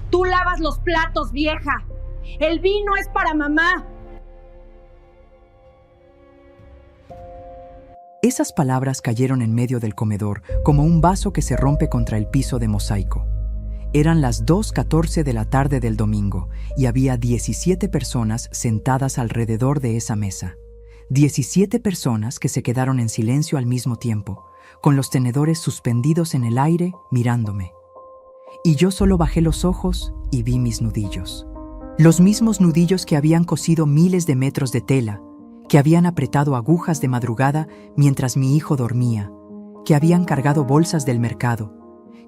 Tú lavas los platos, vieja. El vino es para mamá. Esas palabras cayeron en medio del comedor, como un vaso que se rompe contra el piso de mosaico. Eran las 2:14 de la tarde del domingo y había 17 personas sentadas alrededor de esa mesa. 17 personas que se quedaron en silencio al mismo tiempo, con los tenedores suspendidos en el aire mirándome. Y yo solo bajé los ojos y vi mis nudillos. Los mismos nudillos que habían cosido miles de metros de tela, que habían apretado agujas de madrugada mientras mi hijo dormía, que habían cargado bolsas del mercado,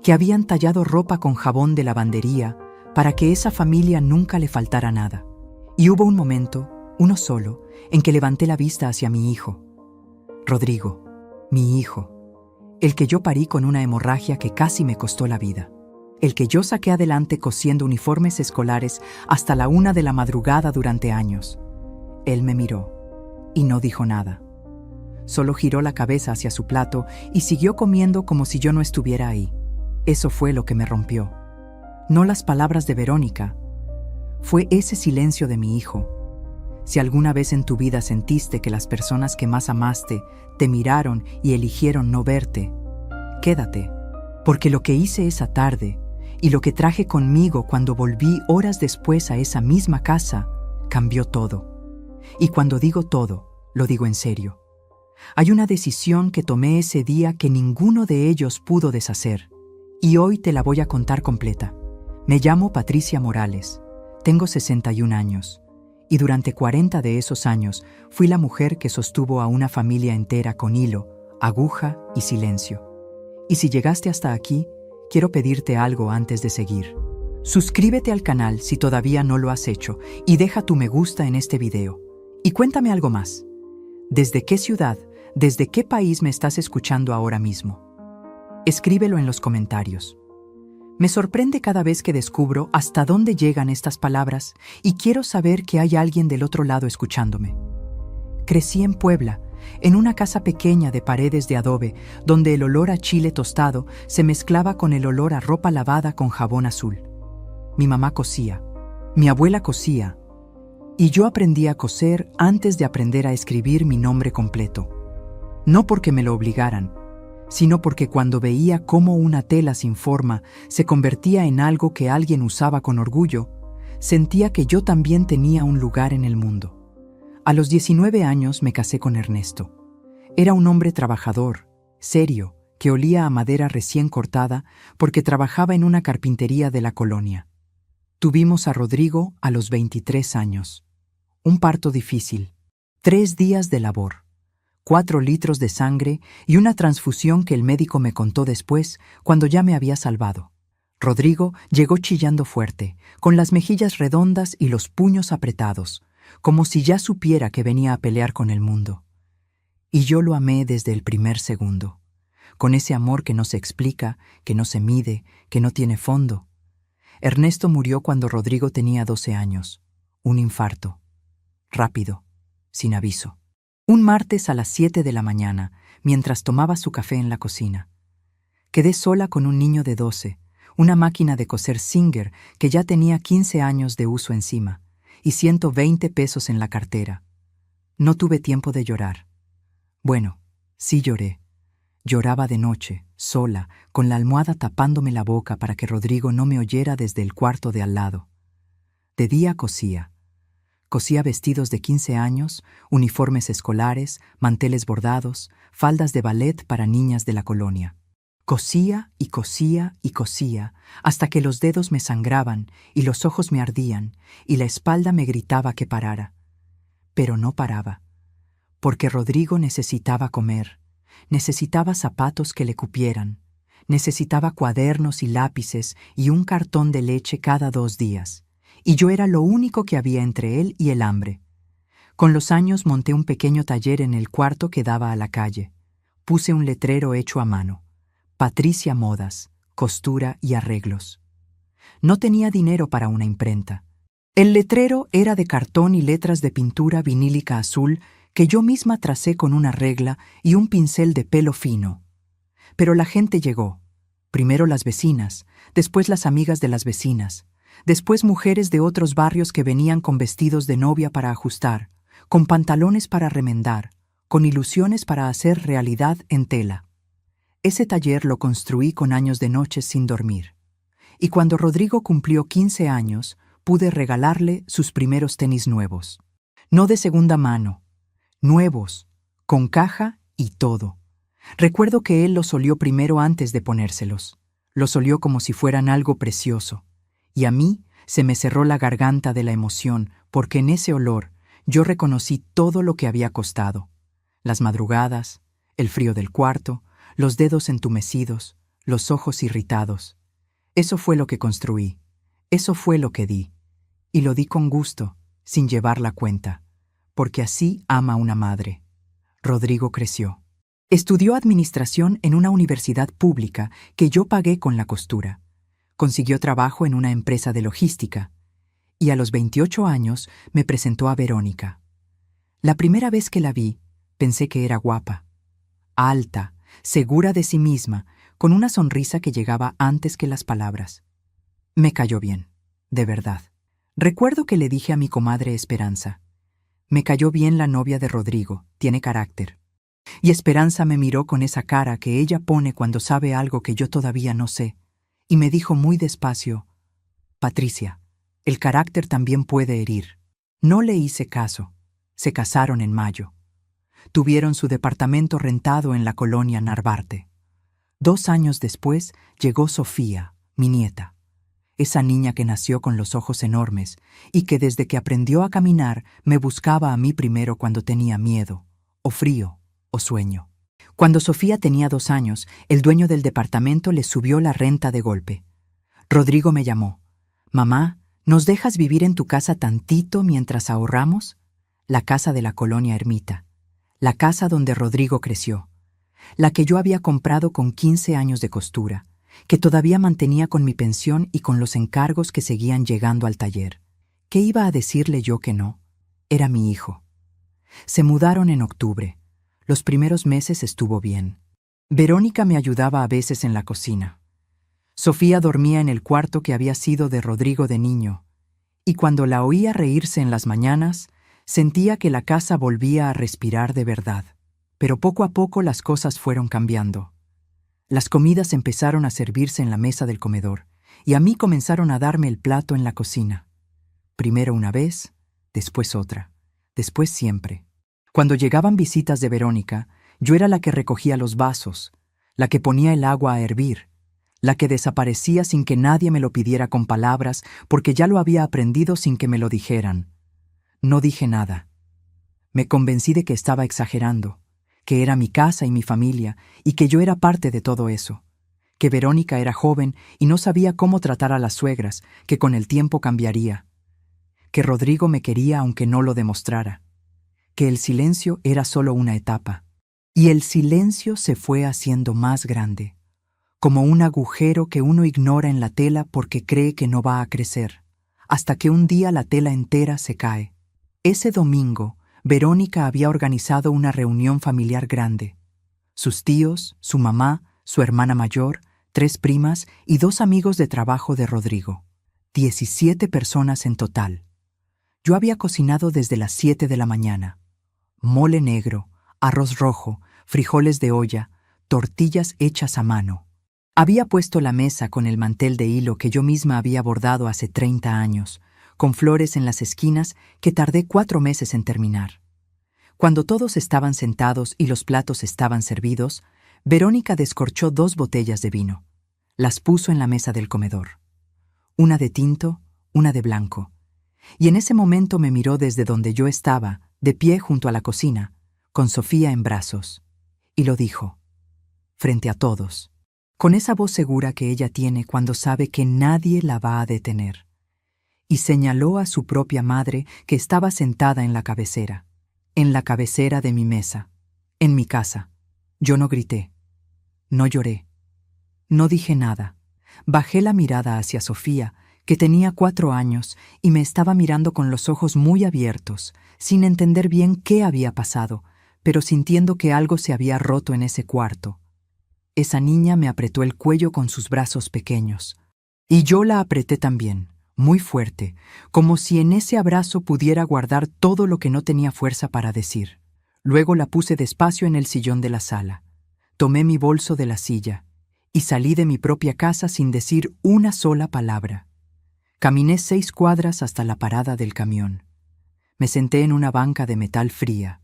que habían tallado ropa con jabón de lavandería para que esa familia nunca le faltara nada. Y hubo un momento, uno solo, en que levanté la vista hacia mi hijo. Rodrigo, mi hijo, el que yo parí con una hemorragia que casi me costó la vida. El que yo saqué adelante cosiendo uniformes escolares hasta la 1 de la madrugada durante años. Él me miró y no dijo nada. Solo giró la cabeza hacia su plato y siguió comiendo como si yo no estuviera ahí. Eso fue lo que me rompió. No las palabras de Verónica. Fue ese silencio de mi hijo. Si alguna vez en tu vida sentiste que las personas que más amaste te miraron y eligieron no verte, quédate, porque lo que hice esa tarde y lo que traje conmigo cuando volví horas después a esa misma casa cambió todo. Y cuando digo todo, lo digo en serio. Hay una decisión que tomé ese día que ninguno de ellos pudo deshacer, y hoy te la voy a contar completa. Me llamo Patricia Morales, tengo 61 años, y durante 40 de esos años fui la mujer que sostuvo a una familia entera con hilo, aguja y silencio. Y si llegaste hasta aquí, quiero pedirte algo antes de seguir. Suscríbete al canal si todavía no lo has hecho y deja tu me gusta en este video. Y cuéntame algo más. ¿Desde qué ciudad, desde qué país me estás escuchando ahora mismo? Escríbelo en los comentarios. Me sorprende cada vez que descubro hasta dónde llegan estas palabras y quiero saber que hay alguien del otro lado escuchándome. Crecí en Puebla, en una casa pequeña de paredes de adobe, donde el olor a chile tostado se mezclaba con el olor a ropa lavada con jabón azul. Mi mamá cosía, mi abuela cosía, y yo aprendí a coser antes de aprender a escribir mi nombre completo. No porque me lo obligaran, sino porque cuando veía cómo una tela sin forma se convertía en algo que alguien usaba con orgullo, sentía que yo también tenía un lugar en el mundo. A los 19 años me casé con Ernesto. Era un hombre trabajador, serio, que olía a madera recién cortada porque trabajaba en una carpintería de la colonia. Tuvimos a Rodrigo a los 23 años. Un parto difícil, 3 días de labor, 4 litros de sangre y una transfusión que el médico me contó después cuando ya me había salvado. Rodrigo llegó chillando fuerte, con las mejillas redondas y los puños apretados, como si ya supiera que venía a pelear con el mundo. Y yo lo amé desde el primer segundo, con ese amor que no se explica, que no se mide, que no tiene fondo. Ernesto murió cuando Rodrigo tenía 12 años, un infarto. Rápido, sin aviso. Un martes a las 7 de la mañana, mientras tomaba su café en la cocina. Quedé sola con un niño de 12, una máquina de coser Singer que ya tenía 15 años de uso encima, y 120 pesos en la cartera. No tuve tiempo de llorar. Bueno, sí lloré. Lloraba de noche, sola, con la almohada tapándome la boca para que Rodrigo no me oyera desde el cuarto de al lado. De día cosía. Cosía vestidos de 15 años, uniformes escolares, manteles bordados, faldas de ballet para niñas de la colonia. Cosía y cosía y cosía, hasta que los dedos me sangraban y los ojos me ardían y la espalda me gritaba que parara. Pero no paraba, porque Rodrigo necesitaba comer, necesitaba zapatos que le cupieran, necesitaba cuadernos y lápices y un cartón de leche cada 2 días. Y yo era lo único que había entre él y el hambre. Con los años monté un pequeño taller en el cuarto que daba a la calle. Puse un letrero hecho a mano. Patricia Modas, costura y arreglos. No tenía dinero para una imprenta. El letrero era de cartón y letras de pintura vinílica azul que yo misma tracé con una regla y un pincel de pelo fino. Pero la gente llegó. Primero las vecinas, después las amigas de las vecinas. Después mujeres de otros barrios que venían con vestidos de novia para ajustar, con pantalones para remendar, con ilusiones para hacer realidad en tela. Ese taller lo construí con años de noches sin dormir. Y cuando Rodrigo cumplió 15 años, pude regalarle sus primeros tenis nuevos. No de segunda mano, nuevos, con caja y todo. Recuerdo que él los olió primero antes de ponérselos. Los olió como si fueran algo precioso. Y a mí se me cerró la garganta de la emoción, porque en ese olor yo reconocí todo lo que había costado. Las madrugadas, el frío del cuarto, los dedos entumecidos, los ojos irritados. Eso fue lo que construí, eso fue lo que di. Y lo di con gusto, sin llevar la cuenta, porque así ama una madre. Rodrigo creció. Estudió administración en una universidad pública que yo pagué con la costura. Consiguió trabajo en una empresa de logística. Y a los 28 años me presentó a Verónica. La primera vez que la vi, pensé que era guapa. Alta, segura de sí misma, con una sonrisa que llegaba antes que las palabras. Me cayó bien, de verdad. Recuerdo que le dije a mi comadre Esperanza: me cayó bien la novia de Rodrigo, tiene carácter. Y Esperanza me miró con esa cara que ella pone cuando sabe algo que yo todavía no sé, y me dijo muy despacio: Patricia, el carácter también puede herir. No le hice caso. Se casaron en mayo. Tuvieron su departamento rentado en la colonia Narvarte. 2 años después llegó Sofía, mi nieta. Esa niña que nació con los ojos enormes y que desde que aprendió a caminar me buscaba a mí primero cuando tenía miedo, o frío, o sueño. Cuando Sofía tenía 2 años, el dueño del departamento le subió la renta de golpe. Rodrigo me llamó: «Mamá, ¿nos dejas vivir en tu casa tantito mientras ahorramos?». La casa de la colonia Ermita. La casa donde Rodrigo creció. La que yo había comprado con 15 años de costura, que todavía mantenía con mi pensión y con los encargos que seguían llegando al taller. ¿Qué iba a decirle yo que no? Era mi hijo. Se mudaron en octubre. Los primeros meses estuvo bien. Verónica me ayudaba a veces en la cocina. Sofía dormía en el cuarto que había sido de Rodrigo de niño, y cuando la oía reírse en las mañanas, sentía que la casa volvía a respirar de verdad. Pero poco a poco las cosas fueron cambiando. Las comidas empezaron a servirse en la mesa del comedor, y a mí comenzaron a darme el plato en la cocina. Primero una vez, después otra, después siempre. Cuando llegaban visitas de Verónica, yo era la que recogía los vasos, la que ponía el agua a hervir, la que desaparecía sin que nadie me lo pidiera con palabras, porque ya lo había aprendido sin que me lo dijeran. No dije nada. Me convencí de que estaba exagerando, que era mi casa y mi familia, y que yo era parte de todo eso, que Verónica era joven y no sabía cómo tratar a las suegras, que con el tiempo cambiaría, que Rodrigo me quería aunque no lo demostrara, que el silencio era solo una etapa, y el silencio se fue haciendo más grande, como un agujero que uno ignora en la tela porque cree que no va a crecer, hasta que un día la tela entera se cae. Ese domingo, Verónica había organizado una reunión familiar grande. Sus tíos, su mamá, su hermana mayor, 3 primas y 2 amigos de trabajo de Rodrigo. 17 personas en total. Yo había cocinado desde las 7 de la mañana. Mole negro, arroz rojo, frijoles de olla, tortillas hechas a mano. Había puesto la mesa con el mantel de hilo que yo misma había bordado hace 30 años, con flores en las esquinas que tardé 4 meses en terminar. Cuando todos estaban sentados y los platos estaban servidos, Verónica descorchó 2 botellas de vino. Las puso en la mesa del comedor. Una de tinto, una de blanco. Y en ese momento me miró desde donde yo estaba, de pie junto a la cocina, con Sofía en brazos. Y lo dijo, frente a todos, con esa voz segura que ella tiene cuando sabe que nadie la va a detener. Y señaló a su propia madre que estaba sentada en la cabecera de mi mesa, en mi casa. Yo no grité, no lloré, no dije nada. Bajé la mirada hacia Sofía, que tenía 4 años y me estaba mirando con los ojos muy abiertos, sin entender bien qué había pasado, pero sintiendo que algo se había roto en ese cuarto. Esa niña me apretó el cuello con sus brazos pequeños, y yo la apreté también, muy fuerte, como si en ese abrazo pudiera guardar todo lo que no tenía fuerza para decir. Luego la puse despacio en el sillón de la sala. Tomé mi bolso de la silla y salí de mi propia casa sin decir una sola palabra. Caminé 6 cuadras hasta la parada del camión. Me senté en una banca de metal fría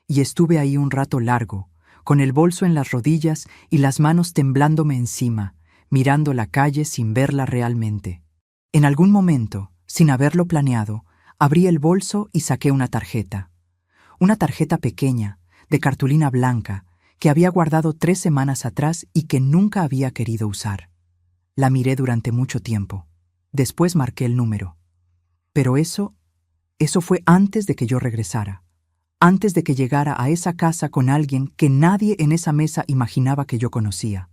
y estuve ahí un rato largo, con el bolso en las rodillas y las manos temblándome encima, mirando la calle sin verla realmente. En algún momento, sin haberlo planeado, abrí el bolso y saqué una tarjeta. Una tarjeta pequeña, de cartulina blanca, que había guardado 3 semanas atrás y que nunca había querido usar. La miré durante mucho tiempo. Después marqué el número. Pero eso fue antes de que yo regresara. Antes de que llegara a esa casa con alguien que nadie en esa mesa imaginaba que yo conocía.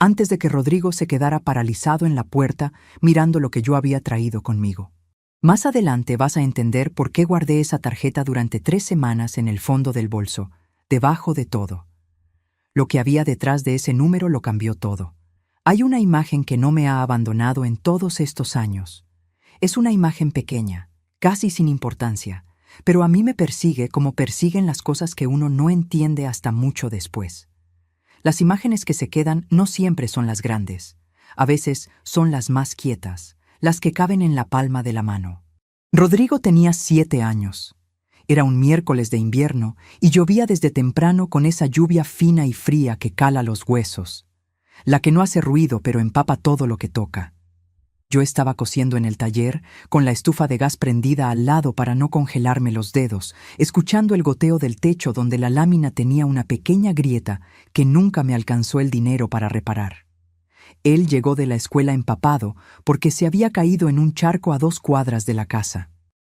Antes de que Rodrigo se quedara paralizado en la puerta mirando lo que yo había traído conmigo. Más adelante vas a entender por qué guardé esa tarjeta durante 3 semanas en el fondo del bolso, debajo de todo. Lo que había detrás de ese número lo cambió todo. Hay una imagen que no me ha abandonado en todos estos años. Es una imagen pequeña, casi sin importancia, pero a mí me persigue como persiguen las cosas que uno no entiende hasta mucho después. Las imágenes que se quedan no siempre son las grandes. A veces son las más quietas, las que caben en la palma de la mano. Rodrigo tenía 7 años. Era un miércoles de invierno y llovía desde temprano con esa lluvia fina y fría que cala los huesos, la que no hace ruido pero empapa todo lo que toca. Yo estaba cosiendo en el taller, con la estufa de gas prendida al lado para no congelarme los dedos, escuchando el goteo del techo donde la lámina tenía una pequeña grieta que nunca me alcanzó el dinero para reparar. Él llegó de la escuela empapado porque se había caído en un charco a 2 cuadras de la casa.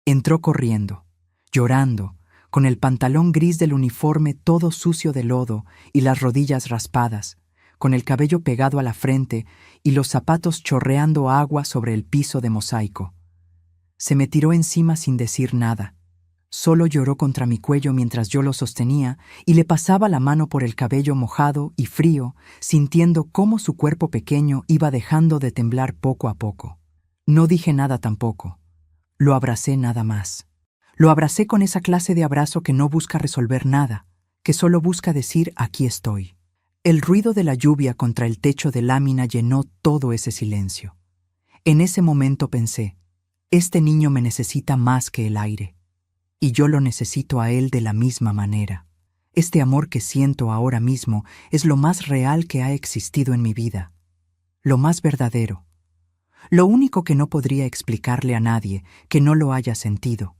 Entró corriendo, llorando, con el pantalón gris del uniforme todo sucio de lodo y las rodillas raspadas, con el cabello pegado a la frente y los zapatos chorreando agua sobre el piso de mosaico. Se me tiró encima sin decir nada. Solo lloró contra mi cuello mientras yo lo sostenía y le pasaba la mano por el cabello mojado y frío, sintiendo cómo su cuerpo pequeño iba dejando de temblar poco a poco. No dije nada tampoco. Lo abracé nada más. Lo abracé con esa clase de abrazo que no busca resolver nada, que solo busca decir aquí estoy. El ruido de la lluvia contra el techo de lámina llenó todo ese silencio. En ese momento pensé, este niño me necesita más que el aire. Y yo lo necesito a él de la misma manera. Este amor que siento ahora mismo es lo más real que ha existido en mi vida. Lo más verdadero. Lo único que no podría explicarle a nadie que no lo haya sentido.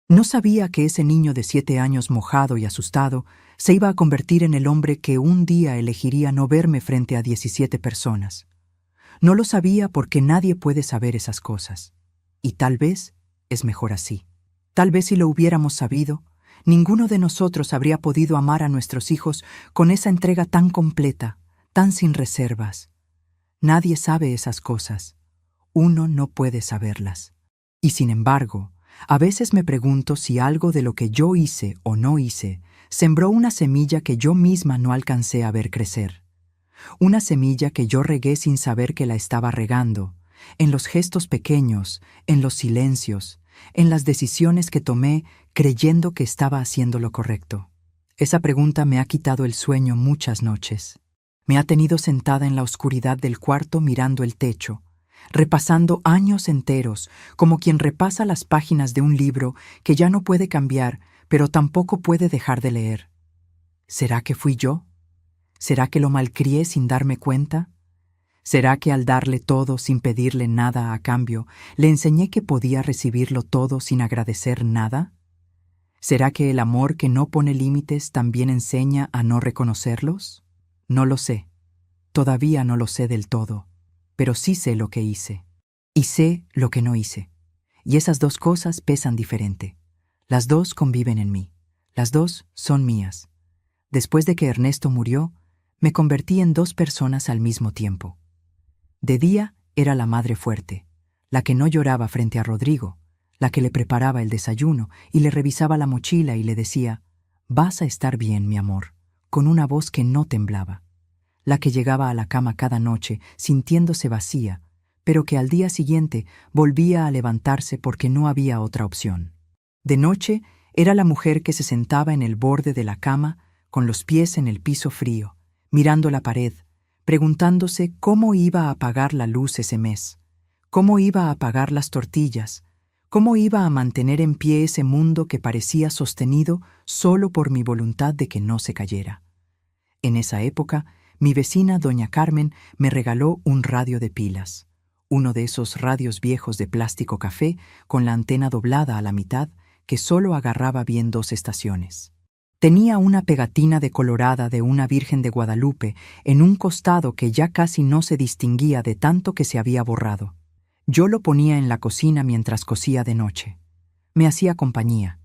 No sabía que ese niño de 7 años mojado y asustado se iba a convertir en el hombre que un día elegiría no verme frente a 17 personas. No lo sabía porque nadie puede saber esas cosas. Y tal vez es mejor así. Tal vez si lo hubiéramos sabido, ninguno de nosotros habría podido amar a nuestros hijos con esa entrega tan completa, tan sin reservas. Nadie sabe esas cosas. Uno no puede saberlas. Y sin embargo, a veces me pregunto si algo de lo que yo hice o no hice sembró una semilla que yo misma no alcancé a ver crecer. Una semilla que yo regué sin saber que la estaba regando, en los gestos pequeños, en los silencios, en las decisiones que tomé creyendo que estaba haciendo lo correcto. Esa pregunta me ha quitado el sueño muchas noches. Me ha tenido sentada en la oscuridad del cuarto mirando el techo, repasando años enteros, como quien repasa las páginas de un libro que ya no puede cambiar, pero tampoco puede dejar de leer. ¿Será que fui yo? ¿Será que lo malcrié sin darme cuenta? ¿Será que al darle todo sin pedirle nada a cambio, le enseñé que podía recibirlo todo sin agradecer nada? ¿Será que el amor que no pone límites también enseña a no reconocerlos? No lo sé. Todavía no lo sé del todo. Pero sí sé lo que hice. Y sé lo que no hice. Y esas 2 cosas pesan diferente. Las 2 conviven en mí. Las 2 son mías. Después de que Ernesto murió, me convertí en 2 personas al mismo tiempo. De día era la madre fuerte, la que no lloraba frente a Rodrigo, la que le preparaba el desayuno y le revisaba la mochila y le decía, «Vas a estar bien, mi amor», con una voz que no temblaba. La que llegaba a la cama cada noche sintiéndose vacía, pero que al día siguiente volvía a levantarse porque no había otra opción. De noche, era la mujer que se sentaba en el borde de la cama, con los pies en el piso frío, mirando la pared, preguntándose cómo iba a pagar la luz ese mes, cómo iba a pagar las tortillas, cómo iba a mantener en pie ese mundo que parecía sostenido solo por mi voluntad de que no se cayera. En esa época, mi vecina doña Carmen me regaló un radio de pilas, uno de esos radios viejos de plástico café con la antena doblada a la mitad que solo agarraba bien 2 estaciones. Tenía una pegatina decolorada de una Virgen de Guadalupe en un costado que ya casi no se distinguía de tanto que se había borrado. Yo lo ponía en la cocina mientras cosía de noche. Me hacía compañía.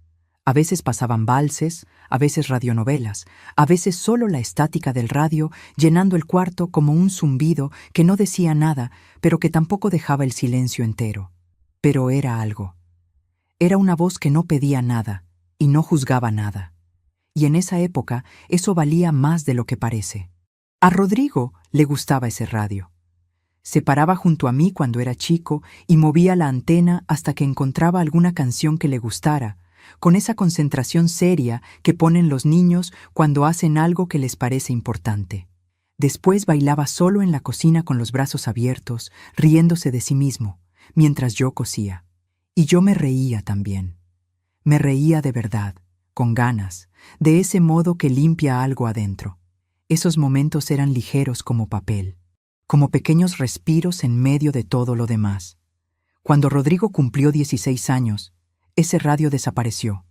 A veces pasaban valses, a veces radionovelas, a veces solo la estática del radio llenando el cuarto como un zumbido que no decía nada, pero que tampoco dejaba el silencio entero. Pero era algo. Era una voz que no pedía nada y no juzgaba nada. Y en esa época eso valía más de lo que parece. A Rodrigo le gustaba ese radio. Se paraba junto a mí cuando era chico y movía la antena hasta que encontraba alguna canción que le gustara, con esa concentración seria que ponen los niños cuando hacen algo que les parece importante. Después bailaba solo en la cocina con los brazos abiertos, riéndose de sí mismo, mientras yo cosía. Y yo me reía también. Me reía de verdad, con ganas, de ese modo que limpia algo adentro. Esos momentos eran ligeros como papel, como pequeños respiros en medio de todo lo demás. Cuando Rodrigo cumplió 16 años, ese radio desapareció.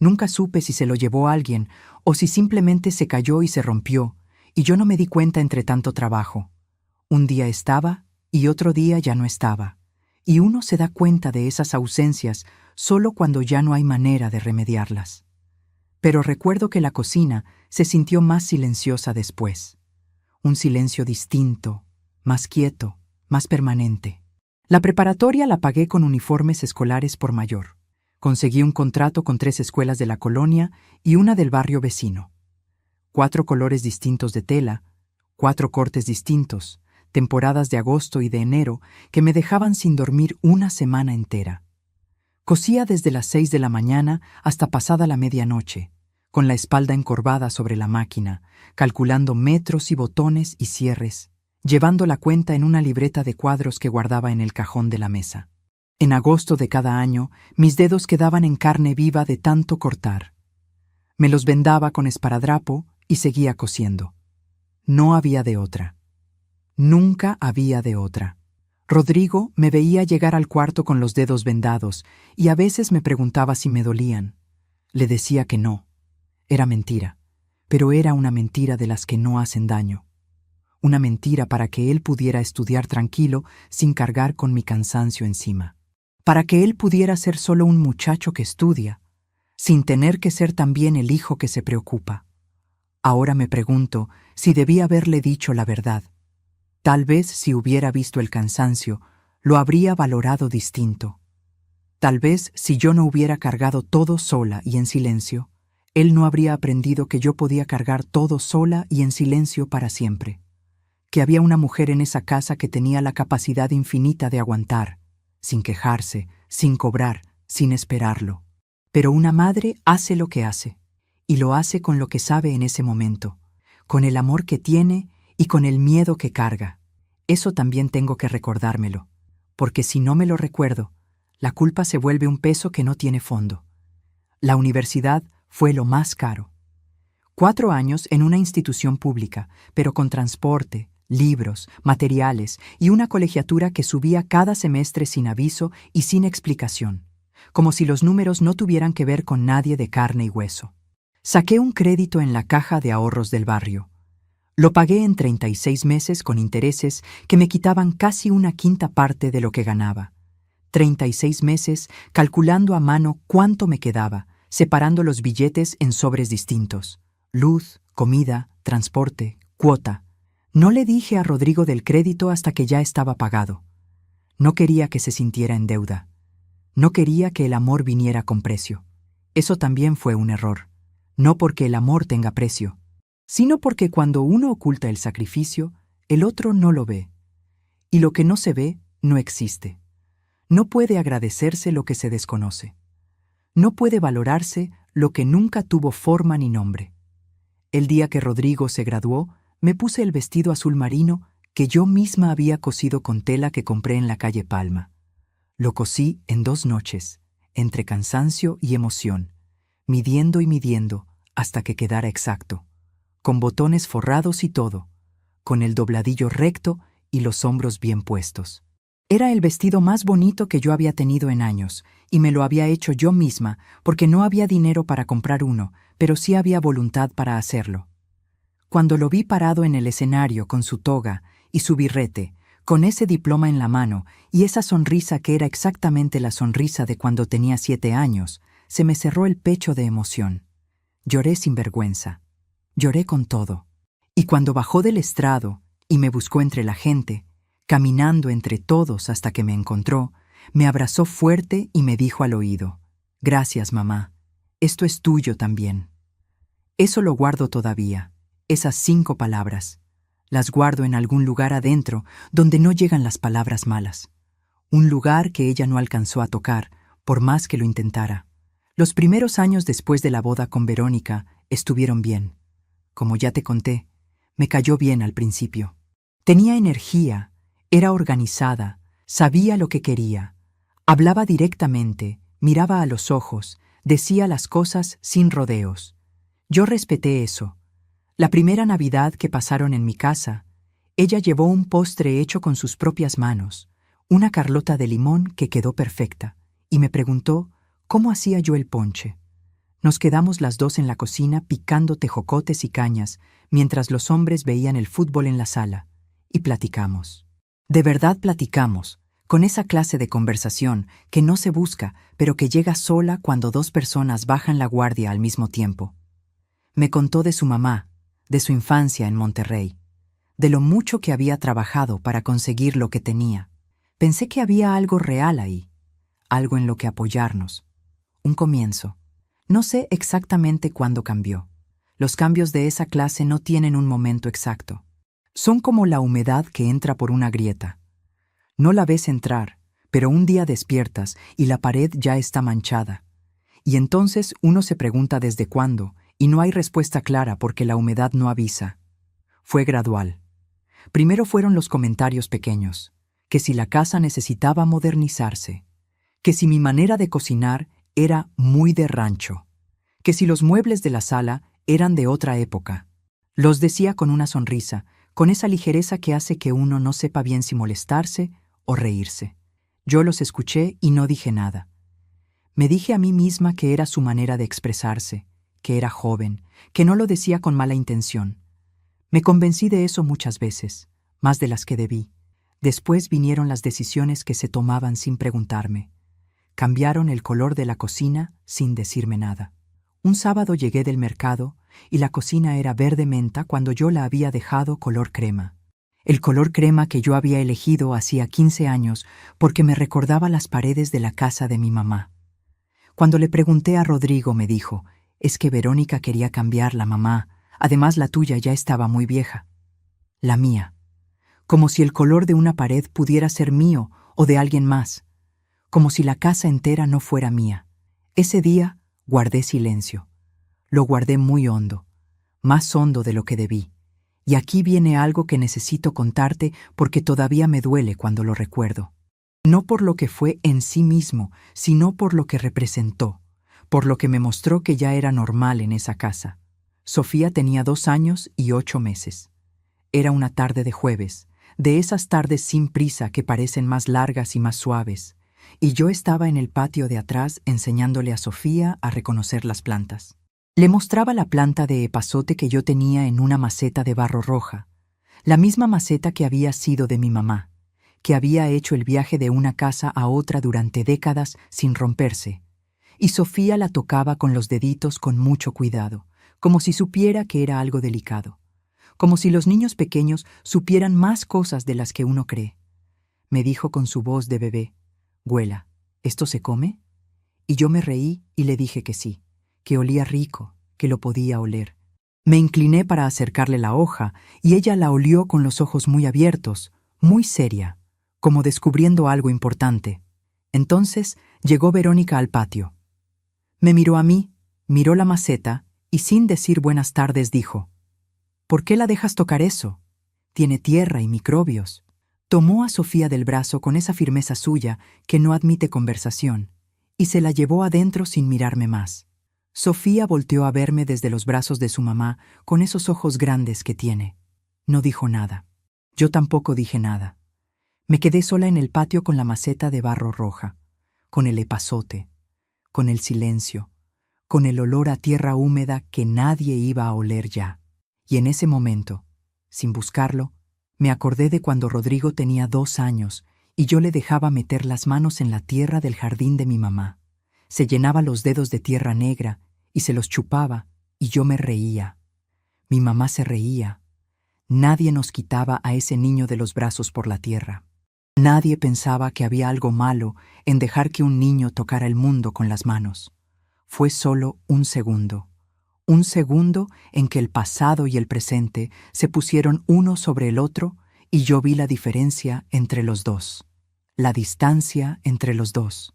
Nunca supe si se lo llevó alguien o si simplemente se cayó y se rompió, y yo no me di cuenta entre tanto trabajo. Un día estaba y otro día ya no estaba. Y uno se da cuenta de esas ausencias solo cuando ya no hay manera de remediarlas. Pero recuerdo que la cocina se sintió más silenciosa después. Un silencio distinto, más quieto, más permanente. La preparatoria la pagué con uniformes escolares por mayor. Conseguí un contrato con 3 escuelas de la colonia y una del barrio vecino. 4 colores distintos de tela, 4 cortes distintos, temporadas de agosto y de enero que me dejaban sin dormir una semana entera. Cosía desde las 6 de la mañana hasta pasada la medianoche, con la espalda encorvada sobre la máquina, calculando metros y botones y cierres, llevando la cuenta en una libreta de cuadros que guardaba en el cajón de la mesa. En agosto de cada año, mis dedos quedaban en carne viva de tanto cortar. Me los vendaba con esparadrapo y seguía cosiendo. No había de otra. Nunca había de otra. Rodrigo me veía llegar al cuarto con los dedos vendados y a veces me preguntaba si me dolían. Le decía que no. Era mentira, pero era una mentira de las que no hacen daño. Una mentira para que él pudiera estudiar tranquilo sin cargar con mi cansancio encima. Para que él pudiera ser solo un muchacho que estudia, sin tener que ser también el hijo que se preocupa. Ahora me pregunto si debía haberle dicho la verdad. Tal vez si hubiera visto el cansancio, lo habría valorado distinto. Tal vez si yo no hubiera cargado todo sola y en silencio, él no habría aprendido que yo podía cargar todo sola y en silencio para siempre. Que había una mujer en esa casa que tenía la capacidad infinita de aguantar, sin quejarse, sin cobrar, sin esperarlo. Pero una madre hace lo que hace, y lo hace con lo que sabe en ese momento, con el amor que tiene y con el miedo que carga. Eso también tengo que recordármelo, porque si no me lo recuerdo, la culpa se vuelve un peso que no tiene fondo. La universidad fue lo más caro. 4 años en una institución pública, pero con transporte, libros, materiales y una colegiatura que subía cada semestre sin aviso y sin explicación, como si los números no tuvieran que ver con nadie de carne y hueso. Saqué un crédito en la caja de ahorros del barrio. Lo pagué en 36 meses con intereses que me quitaban casi una quinta parte de lo que ganaba. 36 meses calculando a mano cuánto me quedaba, separando los billetes en sobres distintos. Luz, comida, transporte, cuota. No le dije a Rodrigo del crédito hasta que ya estaba pagado. No quería que se sintiera en deuda. No quería que el amor viniera con precio. Eso también fue un error. No porque el amor tenga precio, sino porque cuando uno oculta el sacrificio, el otro no lo ve. Y lo que no se ve, no existe. No puede agradecerse lo que se desconoce. No puede valorarse lo que nunca tuvo forma ni nombre. El día que Rodrigo se graduó, me puse el vestido azul marino que yo misma había cosido con tela que compré en la calle Palma. Lo cosí en 2 noches, entre cansancio y emoción, midiendo y midiendo hasta que quedara exacto, con botones forrados y todo, con el dobladillo recto y los hombros bien puestos. Era el vestido más bonito que yo había tenido en años, y me lo había hecho yo misma porque no había dinero para comprar uno, pero sí había voluntad para hacerlo. Cuando lo vi parado en el escenario con su toga y su birrete, con ese diploma en la mano y esa sonrisa que era exactamente la sonrisa de cuando tenía 7 años, se me cerró el pecho de emoción. Lloré sin vergüenza. Lloré con todo. Y cuando bajó del estrado y me buscó entre la gente, caminando entre todos hasta que me encontró, me abrazó fuerte y me dijo al oído: «Gracias, mamá. Esto es tuyo también». Eso lo guardo todavía, esas 5 palabras. Las guardo en algún lugar adentro donde no llegan las palabras malas. Un lugar que ella no alcanzó a tocar, por más que lo intentara. Los primeros años después de la boda con Verónica estuvieron bien. Como ya te conté, me cayó bien al principio. Tenía energía, era organizada, sabía lo que quería. Hablaba directamente, miraba a los ojos, decía las cosas sin rodeos. Yo respeté eso. La primera Navidad que pasaron en mi casa, ella llevó un postre hecho con sus propias manos, una carlota de limón que quedó perfecta, y me preguntó cómo hacía yo el ponche. Nos quedamos las 2 en la cocina picando tejocotes y cañas, mientras los hombres veían el fútbol en la sala, y platicamos. De verdad platicamos, con esa clase de conversación que no se busca, pero que llega sola cuando 2 personas bajan la guardia al mismo tiempo. Me contó de su mamá, de su infancia en Monterrey, de lo mucho que había trabajado para conseguir lo que tenía. Pensé que había algo real ahí, algo en lo que apoyarnos. Un comienzo. No sé exactamente cuándo cambió. Los cambios de esa clase no tienen un momento exacto. Son como la humedad que entra por una grieta. No la ves entrar, pero un día despiertas y la pared ya está manchada. Y entonces uno se pregunta desde cuándo, y no hay respuesta clara porque la humedad no avisa. Fue gradual. Primero fueron los comentarios pequeños, que si la casa necesitaba modernizarse, que si mi manera de cocinar era muy de rancho, que si los muebles de la sala eran de otra época. Los decía con una sonrisa, con esa ligereza que hace que uno no sepa bien si molestarse o reírse. Yo los escuché y no dije nada. Me dije a mí misma que era su manera de expresarse, que era joven, que no lo decía con mala intención. Me convencí de eso muchas veces, más de las que debí. Después vinieron las decisiones que se tomaban sin preguntarme. Cambiaron el color de la cocina sin decirme nada. Un sábado llegué del mercado y la cocina era verde menta cuando yo la había dejado color crema. El color crema que yo había elegido hacía 15 años porque me recordaba las paredes de la casa de mi mamá. Cuando le pregunté a Rodrigo me dijo: «Es que Verónica quería cambiarla, mamá. Además la tuya ya estaba muy vieja». La mía. Como si el color de una pared pudiera ser mío o de alguien más. Como si la casa entera no fuera mía. Ese día guardé silencio. Lo guardé muy hondo. Más hondo de lo que debí. Y aquí viene algo que necesito contarte porque todavía me duele cuando lo recuerdo. No por lo que fue en sí mismo, sino por lo que representó. Por lo que me mostró que ya era normal en esa casa. Sofía tenía 2 años y 8 meses. Era una tarde de jueves, de esas tardes sin prisa que parecen más largas y más suaves, y yo estaba en el patio de atrás enseñándole a Sofía a reconocer las plantas. Le mostraba la planta de epazote que yo tenía en una maceta de barro roja, la misma maceta que había sido de mi mamá, que había hecho el viaje de una casa a otra durante décadas sin romperse, y Sofía la tocaba con los deditos con mucho cuidado, como si supiera que era algo delicado, como si los niños pequeños supieran más cosas de las que uno cree. Me dijo con su voz de bebé: «Güela, ¿esto se come?» Y yo me reí y le dije que sí, que olía rico, que lo podía oler. Me incliné para acercarle la hoja y ella la olió con los ojos muy abiertos, muy seria, como descubriendo algo importante. Entonces llegó Verónica al patio. Me miró a mí, miró la maceta y sin decir buenas tardes dijo: ¿Por qué la dejas tocar eso? Tiene tierra y microbios. Tomó a Sofía del brazo con esa firmeza suya que no admite conversación y se la llevó adentro sin mirarme más. Sofía volteó a verme desde los brazos de su mamá con esos ojos grandes que tiene. No dijo nada. Yo tampoco dije nada. Me quedé sola en el patio con la maceta de barro roja, con el epazote, con el silencio, con el olor a tierra húmeda que nadie iba a oler ya. Y en ese momento, sin buscarlo, me acordé de cuando Rodrigo tenía 2 años y yo le dejaba meter las manos en la tierra del jardín de mi mamá. Se llenaba los dedos de tierra negra y se los chupaba y yo me reía. Mi mamá se reía. Nadie nos quitaba a ese niño de los brazos por la tierra. Nadie pensaba que había algo malo en dejar que un niño tocara el mundo con las manos. Fue solo un segundo en que el pasado y el presente se pusieron uno sobre el otro y yo vi la diferencia entre los dos, la distancia entre los dos,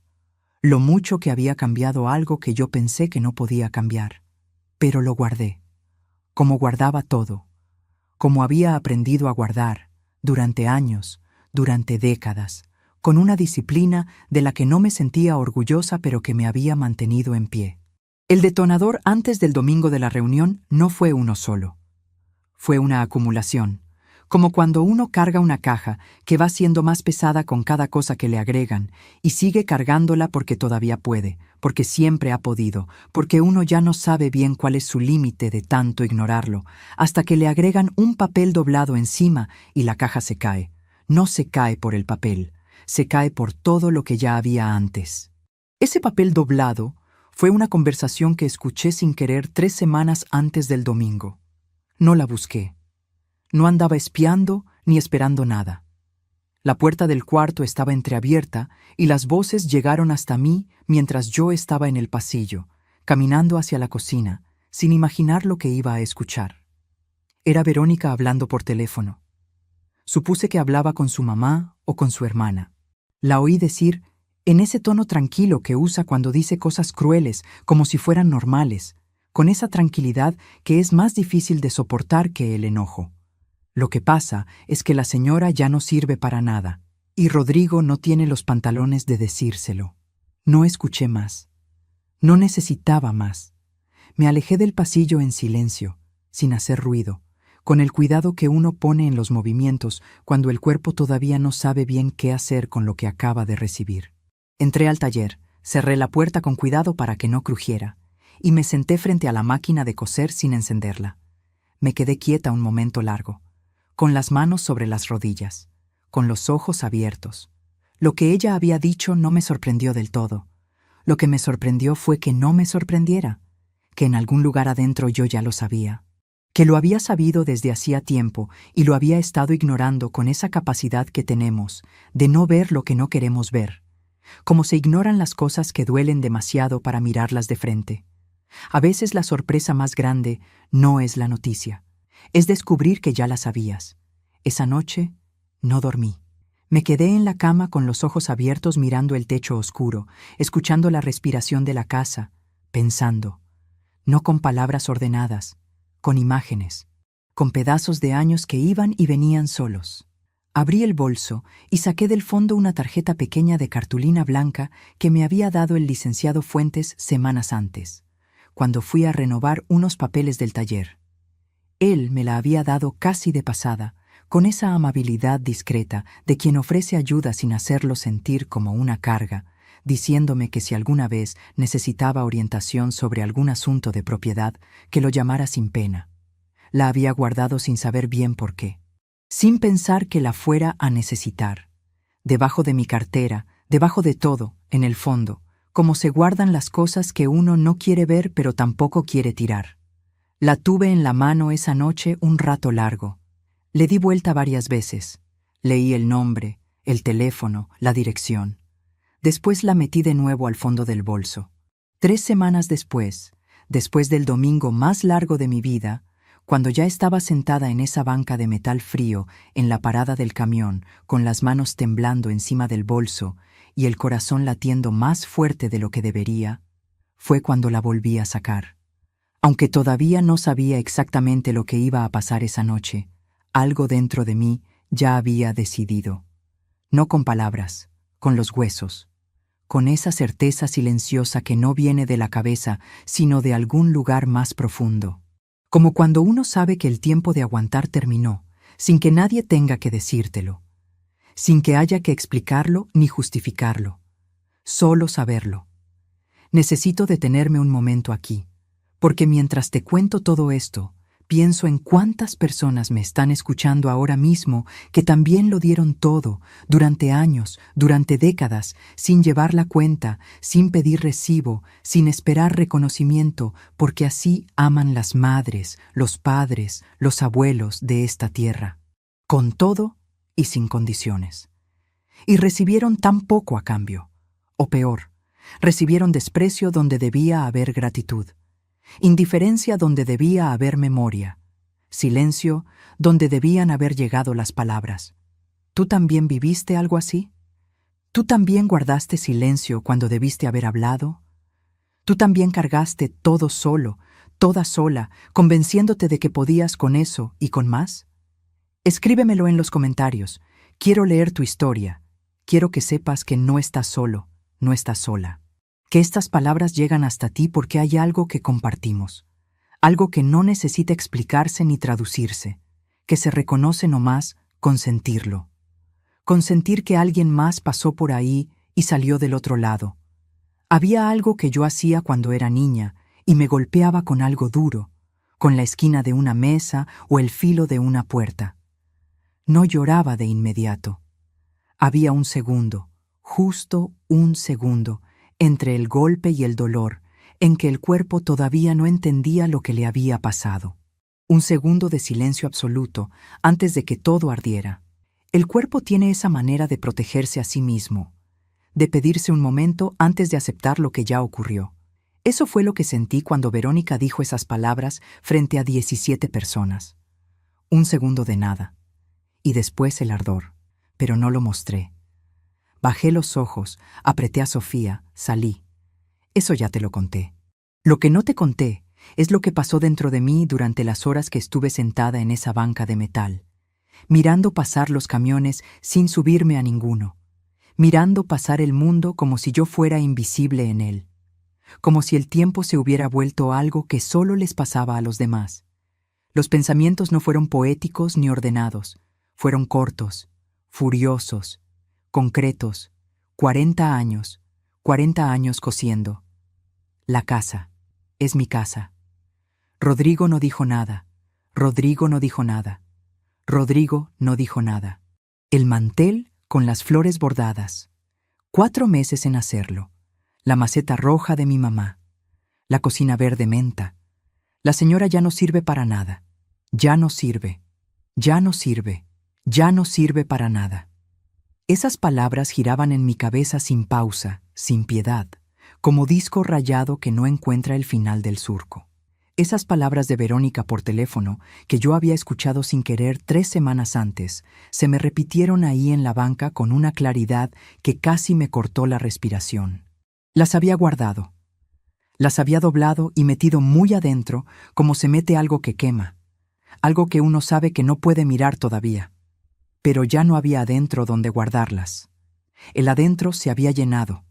lo mucho que había cambiado algo que yo pensé que no podía cambiar. Pero lo guardé, como guardaba todo, como había aprendido a guardar, durante años, durante décadas, con una disciplina de la que no me sentía orgullosa pero que me había mantenido en pie. El detonador antes del domingo de la reunión no fue uno solo. Fue una acumulación, como cuando uno carga una caja que va siendo más pesada con cada cosa que le agregan y sigue cargándola porque todavía puede, porque siempre ha podido, porque uno ya no sabe bien cuál es su límite de tanto ignorarlo, hasta que le agregan un papel doblado encima y la caja se cae. No se cae por el papel, se cae por todo lo que ya había antes. Ese papel doblado fue una conversación que escuché sin querer 3 semanas antes del domingo. No la busqué. No andaba espiando ni esperando nada. La puerta del cuarto estaba entreabierta y las voces llegaron hasta mí mientras yo estaba en el pasillo, caminando hacia la cocina, sin imaginar lo que iba a escuchar. Era Verónica hablando por teléfono. Supuse que hablaba con su mamá o con su hermana. La oí decir, en ese tono tranquilo que usa cuando dice cosas crueles, como si fueran normales, con esa tranquilidad que es más difícil de soportar que el enojo. Lo que pasa es que la señora ya no sirve para nada, y Rodrigo no tiene los pantalones de decírselo. No escuché más. No necesitaba más. Me alejé del pasillo en silencio, sin hacer ruido, con el cuidado que uno pone en los movimientos cuando el cuerpo todavía no sabe bien qué hacer con lo que acaba de recibir. Entré al taller, cerré la puerta con cuidado para que no crujiera, y me senté frente a la máquina de coser sin encenderla. Me quedé quieta un momento largo, con las manos sobre las rodillas, con los ojos abiertos. Lo que ella había dicho no me sorprendió del todo. Lo que me sorprendió fue que no me sorprendiera, que en algún lugar adentro yo ya lo sabía, que lo había sabido desde hacía tiempo y lo había estado ignorando con esa capacidad que tenemos de no ver lo que no queremos ver, como se ignoran las cosas que duelen demasiado para mirarlas de frente. A veces la sorpresa más grande no es la noticia, es descubrir que ya la sabías. Esa noche no dormí. Me quedé en la cama con los ojos abiertos mirando el techo oscuro, escuchando la respiración de la casa, pensando, no con palabras ordenadas, con imágenes, con pedazos de años que iban y venían solos. Abrí el bolso y saqué del fondo una tarjeta pequeña de cartulina blanca que me había dado el licenciado Fuentes semanas antes, cuando fui a renovar unos papeles del taller. Él me la había dado casi de pasada, con esa amabilidad discreta de quien ofrece ayuda sin hacerlo sentir como una carga, diciéndome que si alguna vez necesitaba orientación sobre algún asunto de propiedad, que lo llamara sin pena. La había guardado sin saber bien por qué, sin pensar que la fuera a necesitar. Debajo de mi cartera, debajo de todo, en el fondo, como se guardan las cosas que uno no quiere ver pero tampoco quiere tirar. La tuve en la mano esa noche un rato largo. Le di vuelta varias veces. Leí el nombre, el teléfono, la dirección. Después la metí de nuevo al fondo del bolso. 3 semanas después del domingo más largo de mi vida, Cuando ya estaba sentada en esa banca de metal frío en la parada del camión, con las manos temblando encima del bolso y el corazón latiendo más fuerte de lo que debería, fue cuando la volví a sacar. Aunque todavía no sabía exactamente lo que iba a pasar esa noche, algo dentro de mí ya había decidido. No con palabras, con los huesos, con esa certeza silenciosa que no viene de la cabeza, sino de algún lugar más profundo. Como cuando uno sabe que el tiempo de aguantar terminó, sin que nadie tenga que decírtelo, sin que haya que explicarlo ni justificarlo, solo saberlo. Necesito detenerme un momento aquí, porque mientras te cuento todo esto, pienso en cuántas personas me están escuchando ahora mismo que también lo dieron todo, durante años, durante décadas, sin llevar la cuenta, sin pedir recibo, sin esperar reconocimiento, porque así aman las madres, los padres, los abuelos de esta tierra, con todo y sin condiciones. Y recibieron tan poco a cambio, o peor, recibieron desprecio donde debía haber gratitud, indiferencia donde debía haber memoria, silencio donde debían haber llegado las palabras. ¿Tú también viviste algo así? ¿Tú también guardaste silencio cuando debiste haber hablado? ¿Tú también cargaste todo solo, toda sola, convenciéndote de que podías con eso y con más? Escríbemelo en los comentarios. Quiero leer tu historia. Quiero que sepas que no estás solo, no estás sola. Que estas palabras llegan hasta ti porque hay algo que compartimos, algo que no necesita explicarse ni traducirse, que se reconoce nomás con sentirlo. Con sentir que alguien más pasó por ahí y salió del otro lado. Había algo que yo hacía cuando era niña y me golpeaba con algo duro, con la esquina de una mesa o el filo de una puerta. No lloraba de inmediato. Había un segundo, justo un segundo, entre el golpe y el dolor, en que el cuerpo todavía no entendía lo que le había pasado. Un segundo de silencio absoluto antes de que todo ardiera. El cuerpo tiene esa manera de protegerse a sí mismo, de pedirse un momento antes de aceptar lo que ya ocurrió. Eso fue lo que sentí cuando Verónica dijo esas palabras frente a 17 personas. Un segundo de nada. Y después el ardor, pero no lo mostré. Bajé los ojos, apreté a Sofía, salí. Eso ya te lo conté. Lo que no te conté es lo que pasó dentro de mí durante las horas que estuve sentada en esa banca de metal, mirando pasar los camiones sin subirme a ninguno, mirando pasar el mundo como si yo fuera invisible en él, como si el tiempo se hubiera vuelto algo que solo les pasaba a los demás. Los pensamientos no fueron poéticos ni ordenados, fueron cortos, furiosos, concretos, 40 años cosiendo. La casa, es mi casa. Rodrigo no dijo nada, Rodrigo no dijo nada, Rodrigo no dijo nada. El mantel con las flores bordadas, 4 meses en hacerlo, la maceta roja de mi mamá, la cocina verde menta. La señora ya no sirve para nada, ya no sirve, ya no sirve, ya no sirve para nada. Esas palabras giraban en mi cabeza sin pausa, sin piedad, como disco rayado que no encuentra el final del surco. Esas palabras de Verónica por teléfono, que yo había escuchado sin querer 3 semanas antes, se me repitieron ahí en la banca con una claridad que casi me cortó la respiración. Las había guardado. Las había doblado y metido muy adentro, como se mete algo que quema, algo que uno sabe que no puede mirar todavía. Pero ya no había adentro donde guardarlas. El adentro se había llenado.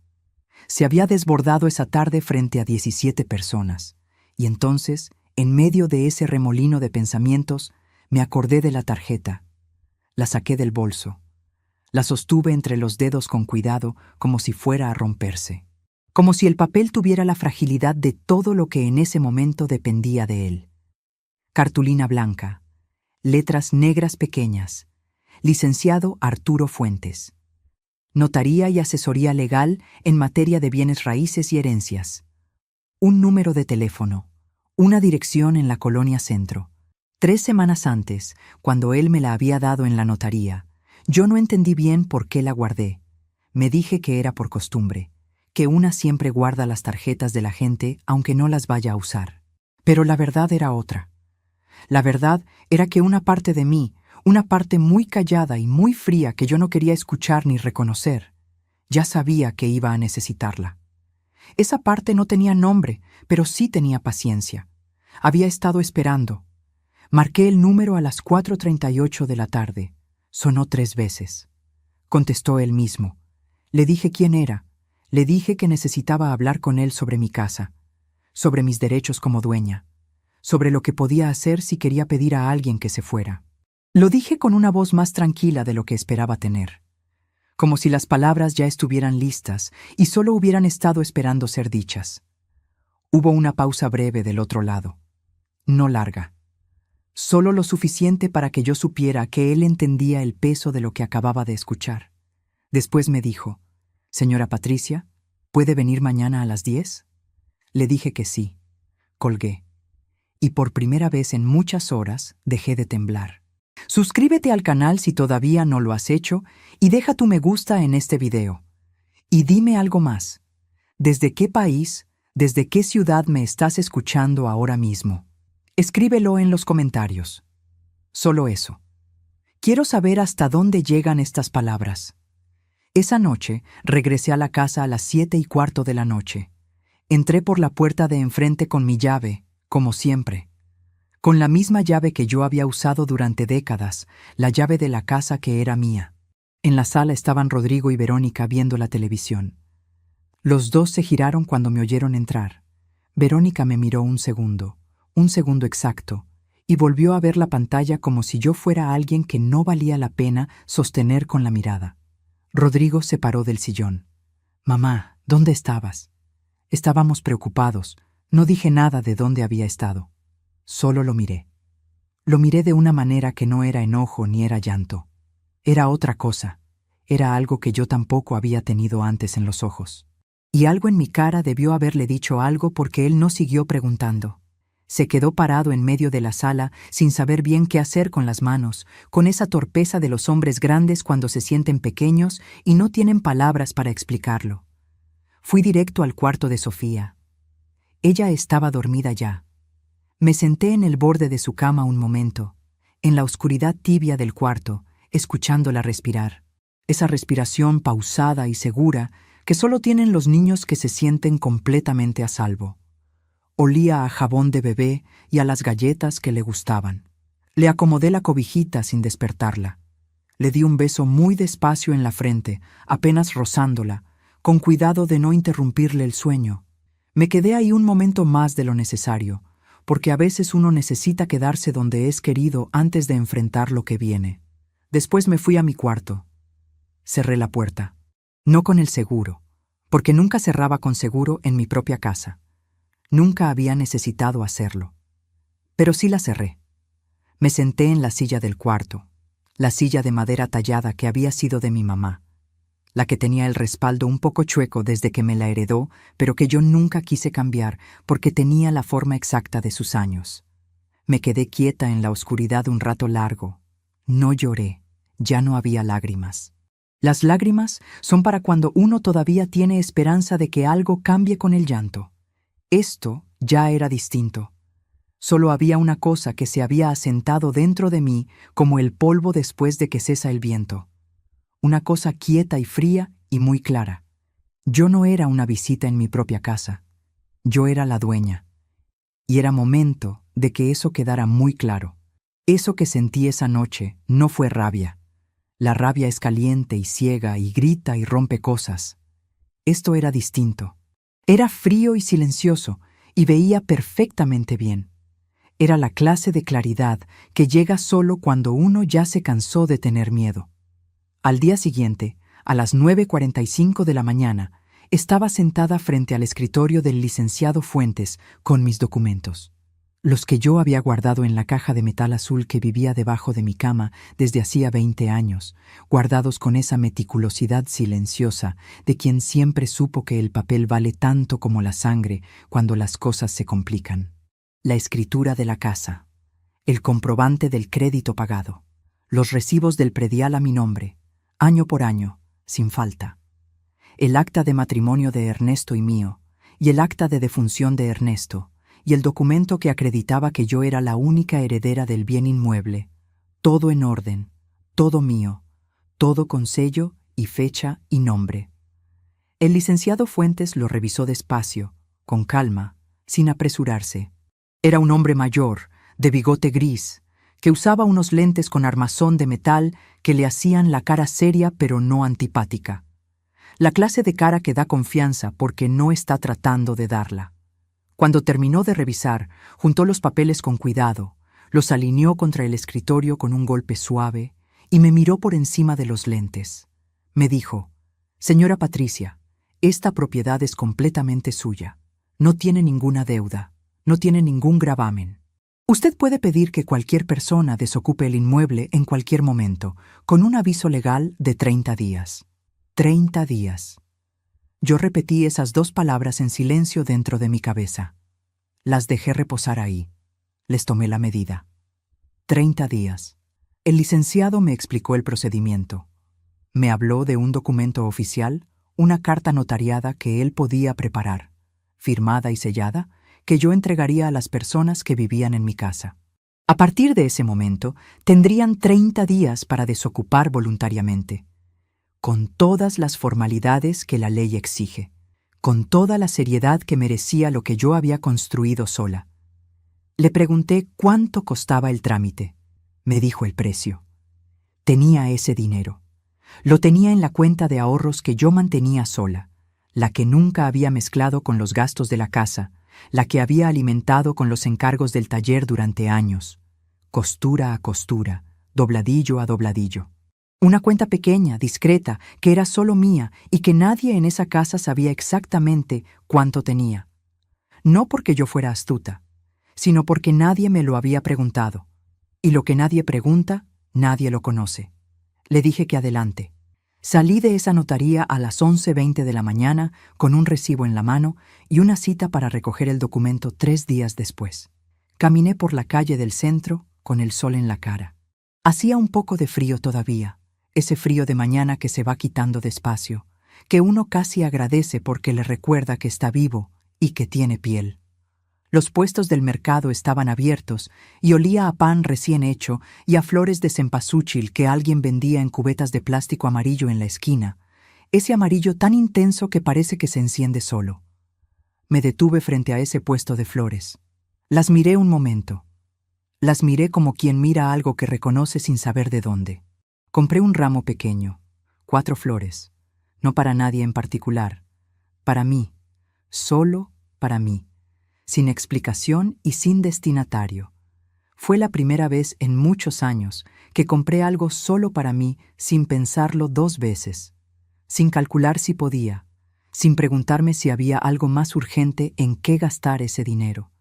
Se había desbordado esa tarde frente a 17 personas. Y entonces, en medio de ese remolino de pensamientos, me acordé de la tarjeta. La saqué del bolso. La sostuve entre los dedos con cuidado, como si fuera a romperse. Como si el papel tuviera la fragilidad de todo lo que en ese momento dependía de él. Cartulina blanca. Letras negras pequeñas. Licenciado Arturo Fuentes. Notaría y asesoría legal en materia de bienes raíces y herencias. Un número de teléfono. Una dirección en la Colonia Centro. 3 semanas antes, cuando él me la había dado en la notaría, yo no entendí bien por qué la guardé. Me dije que era por costumbre, que una siempre guarda las tarjetas de la gente aunque no las vaya a usar. Pero la verdad era otra. La verdad era que una parte de mí, una parte muy callada y muy fría que yo no quería escuchar ni reconocer, ya sabía que iba a necesitarla. Esa parte no tenía nombre, pero sí tenía paciencia. Había estado esperando. Marqué el número a las 4:38 de la tarde. Sonó 3 veces. Contestó él mismo. Le dije quién era. Le dije que necesitaba hablar con él sobre mi casa, sobre mis derechos como dueña, sobre lo que podía hacer si quería pedir a alguien que se fuera. Lo dije con una voz más tranquila de lo que esperaba tener, como si las palabras ya estuvieran listas y solo hubieran estado esperando ser dichas. Hubo una pausa breve del otro lado, no larga, solo lo suficiente para que yo supiera que él entendía el peso de lo que acababa de escuchar. Después me dijo, «Señora Patricia, ¿puede venir mañana a las 10?» Le dije que sí. Colgué. Y por primera vez en muchas horas dejé de temblar. Suscríbete al canal si todavía no lo has hecho y deja tu me gusta en este video. Y dime algo más. ¿Desde qué país, desde qué ciudad me estás escuchando ahora mismo? Escríbelo en los comentarios. Solo eso. Quiero saber hasta dónde llegan estas palabras. Esa noche regresé a la casa a las 7:15 de la noche. Entré por la puerta de enfrente con mi llave, como siempre. Con la misma llave que yo había usado durante décadas, la llave de la casa que era mía. En la sala estaban Rodrigo y Verónica viendo la televisión. Los dos se giraron cuando me oyeron entrar. Verónica me miró un segundo exacto, y volvió a ver la pantalla como si yo fuera alguien que no valía la pena sostener con la mirada. Rodrigo se paró del sillón. «Mamá, ¿dónde estabas?» Estábamos preocupados. No dije nada de dónde había estado. Solo lo miré. Lo miré de una manera que no era enojo ni era llanto. Era otra cosa. Era algo que yo tampoco había tenido antes en los ojos. Y algo en mi cara debió haberle dicho algo porque él no siguió preguntando. Se quedó parado en medio de la sala sin saber bien qué hacer con las manos, con esa torpeza de los hombres grandes cuando se sienten pequeños y no tienen palabras para explicarlo. Fui directo al cuarto de Sofía. Ella estaba dormida ya. Me senté en el borde de su cama un momento, en la oscuridad tibia del cuarto, escuchándola respirar. Esa respiración pausada y segura que solo tienen los niños que se sienten completamente a salvo. Olía a jabón de bebé y a las galletas que le gustaban. Le acomodé la cobijita sin despertarla. Le di un beso muy despacio en la frente, apenas rozándola, con cuidado de no interrumpirle el sueño. Me quedé ahí un momento más de lo necesario, porque a veces uno necesita quedarse donde es querido antes de enfrentar lo que viene. Después me fui a mi cuarto. Cerré la puerta. No con el seguro, porque nunca cerraba con seguro en mi propia casa. Nunca había necesitado hacerlo. Pero sí la cerré. Me senté en la silla del cuarto, la silla de madera tallada que había sido de mi mamá, la que tenía el respaldo un poco chueco desde que me la heredó, pero que yo nunca quise cambiar porque tenía la forma exacta de sus años. Me quedé quieta en la oscuridad un rato largo. No lloré, ya no había lágrimas. Las lágrimas son para cuando uno todavía tiene esperanza de que algo cambie con el llanto. Esto ya era distinto. Solo había una cosa que se había asentado dentro de mí como el polvo después de que cesa el viento. Una cosa quieta y fría y muy clara. Yo no era una visita en mi propia casa. Yo era la dueña. Y era momento de que eso quedara muy claro. Eso que sentí esa noche no fue rabia. La rabia es caliente y ciega y grita y rompe cosas. Esto era distinto. Era frío y silencioso y veía perfectamente bien. Era la clase de claridad que llega solo cuando uno ya se cansó de tener miedo. Al día siguiente, a las 9:45 de la mañana, estaba sentada frente al escritorio del licenciado Fuentes con mis documentos. Los que yo había guardado en la caja de metal azul que vivía debajo de mi cama desde hacía 20 años, guardados con esa meticulosidad silenciosa de quien siempre supo que el papel vale tanto como la sangre cuando las cosas se complican. La escritura de la casa, el comprobante del crédito pagado, los recibos del predial a mi nombre, año por año, sin falta, el acta de matrimonio de Ernesto y mío, y el acta de defunción de Ernesto, y el documento que acreditaba que yo era la única heredera del bien inmueble. Todo en orden, todo mío, todo con sello y fecha y nombre. El licenciado Fuentes lo revisó despacio, con calma, sin apresurarse. Era un hombre mayor, de bigote gris, que usaba unos lentes con armazón de metal que le hacían la cara seria pero no antipática. La clase de cara que da confianza porque no está tratando de darla. Cuando terminó de revisar, juntó los papeles con cuidado, los alineó contra el escritorio con un golpe suave y me miró por encima de los lentes. Me dijo: «Señora Patricia, esta propiedad es completamente suya. No tiene ninguna deuda, no tiene ningún gravamen. Usted puede pedir que cualquier persona desocupe el inmueble en cualquier momento, con un aviso legal de 30 días. 30 días. Yo repetí esas 2 palabras en silencio dentro de mi cabeza. Las dejé reposar ahí. Les tomé la medida. 30 días. El licenciado me explicó el procedimiento. Me habló de un documento oficial, una carta notariada que él podía preparar, firmada y sellada, que yo entregaría a las personas que vivían en mi casa. A partir de ese momento, tendrían 30 días para desocupar voluntariamente, con todas las formalidades que la ley exige, con toda la seriedad que merecía lo que yo había construido sola. Le pregunté cuánto costaba el trámite. Me dijo el precio. Tenía ese dinero. Lo tenía en la cuenta de ahorros que yo mantenía sola, la que nunca había mezclado con los gastos de la casa, la que había alimentado con los encargos del taller durante años, costura a costura, dobladillo a dobladillo. Una cuenta pequeña, discreta, que era solo mía y que nadie en esa casa sabía exactamente cuánto tenía. No porque yo fuera astuta, sino porque nadie me lo había preguntado. Y lo que nadie pregunta, nadie lo conoce. Le dije que adelante. Salí de esa notaría a las 11:20 de la mañana con un recibo en la mano y una cita para recoger el documento 3 días después. Caminé por la calle del centro con el sol en la cara. Hacía un poco de frío todavía, ese frío de mañana que se va quitando despacio, que uno casi agradece porque le recuerda que está vivo y que tiene piel. Los puestos del mercado estaban abiertos y olía a pan recién hecho y a flores de cempasúchil que alguien vendía en cubetas de plástico amarillo en la esquina, ese amarillo tan intenso que parece que se enciende solo. Me detuve frente a ese puesto de flores. Las miré un momento. Las miré como quien mira algo que reconoce sin saber de dónde. Compré un ramo pequeño, 4 flores, no para nadie en particular, para mí, solo para mí. Sin explicación y sin destinatario. Fue la primera vez en muchos años que compré algo solo para mí sin pensarlo 2 veces, sin calcular si podía, sin preguntarme si había algo más urgente en qué gastar ese dinero,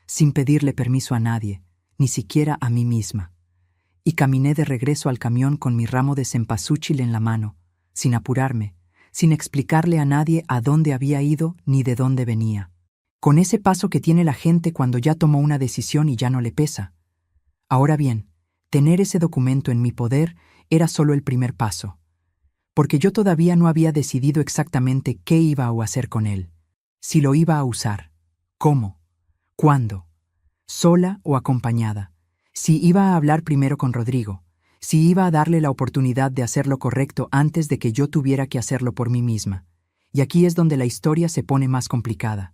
sin pedirle permiso a nadie, ni siquiera a mí misma. Y caminé de regreso al camión con mi ramo de cempasúchil en la mano, sin apurarme, sin explicarle a nadie a dónde había ido ni de dónde venía. Con ese paso que tiene la gente cuando ya tomó una decisión y ya no le pesa. Ahora bien, tener ese documento en mi poder era solo el primer paso, porque yo todavía no había decidido exactamente qué iba a hacer con él, si lo iba a usar, cómo, cuándo, sola o acompañada, si iba a hablar primero con Rodrigo, si iba a darle la oportunidad de hacer lo correcto antes de que yo tuviera que hacerlo por mí misma. Y aquí es donde la historia se pone más complicada.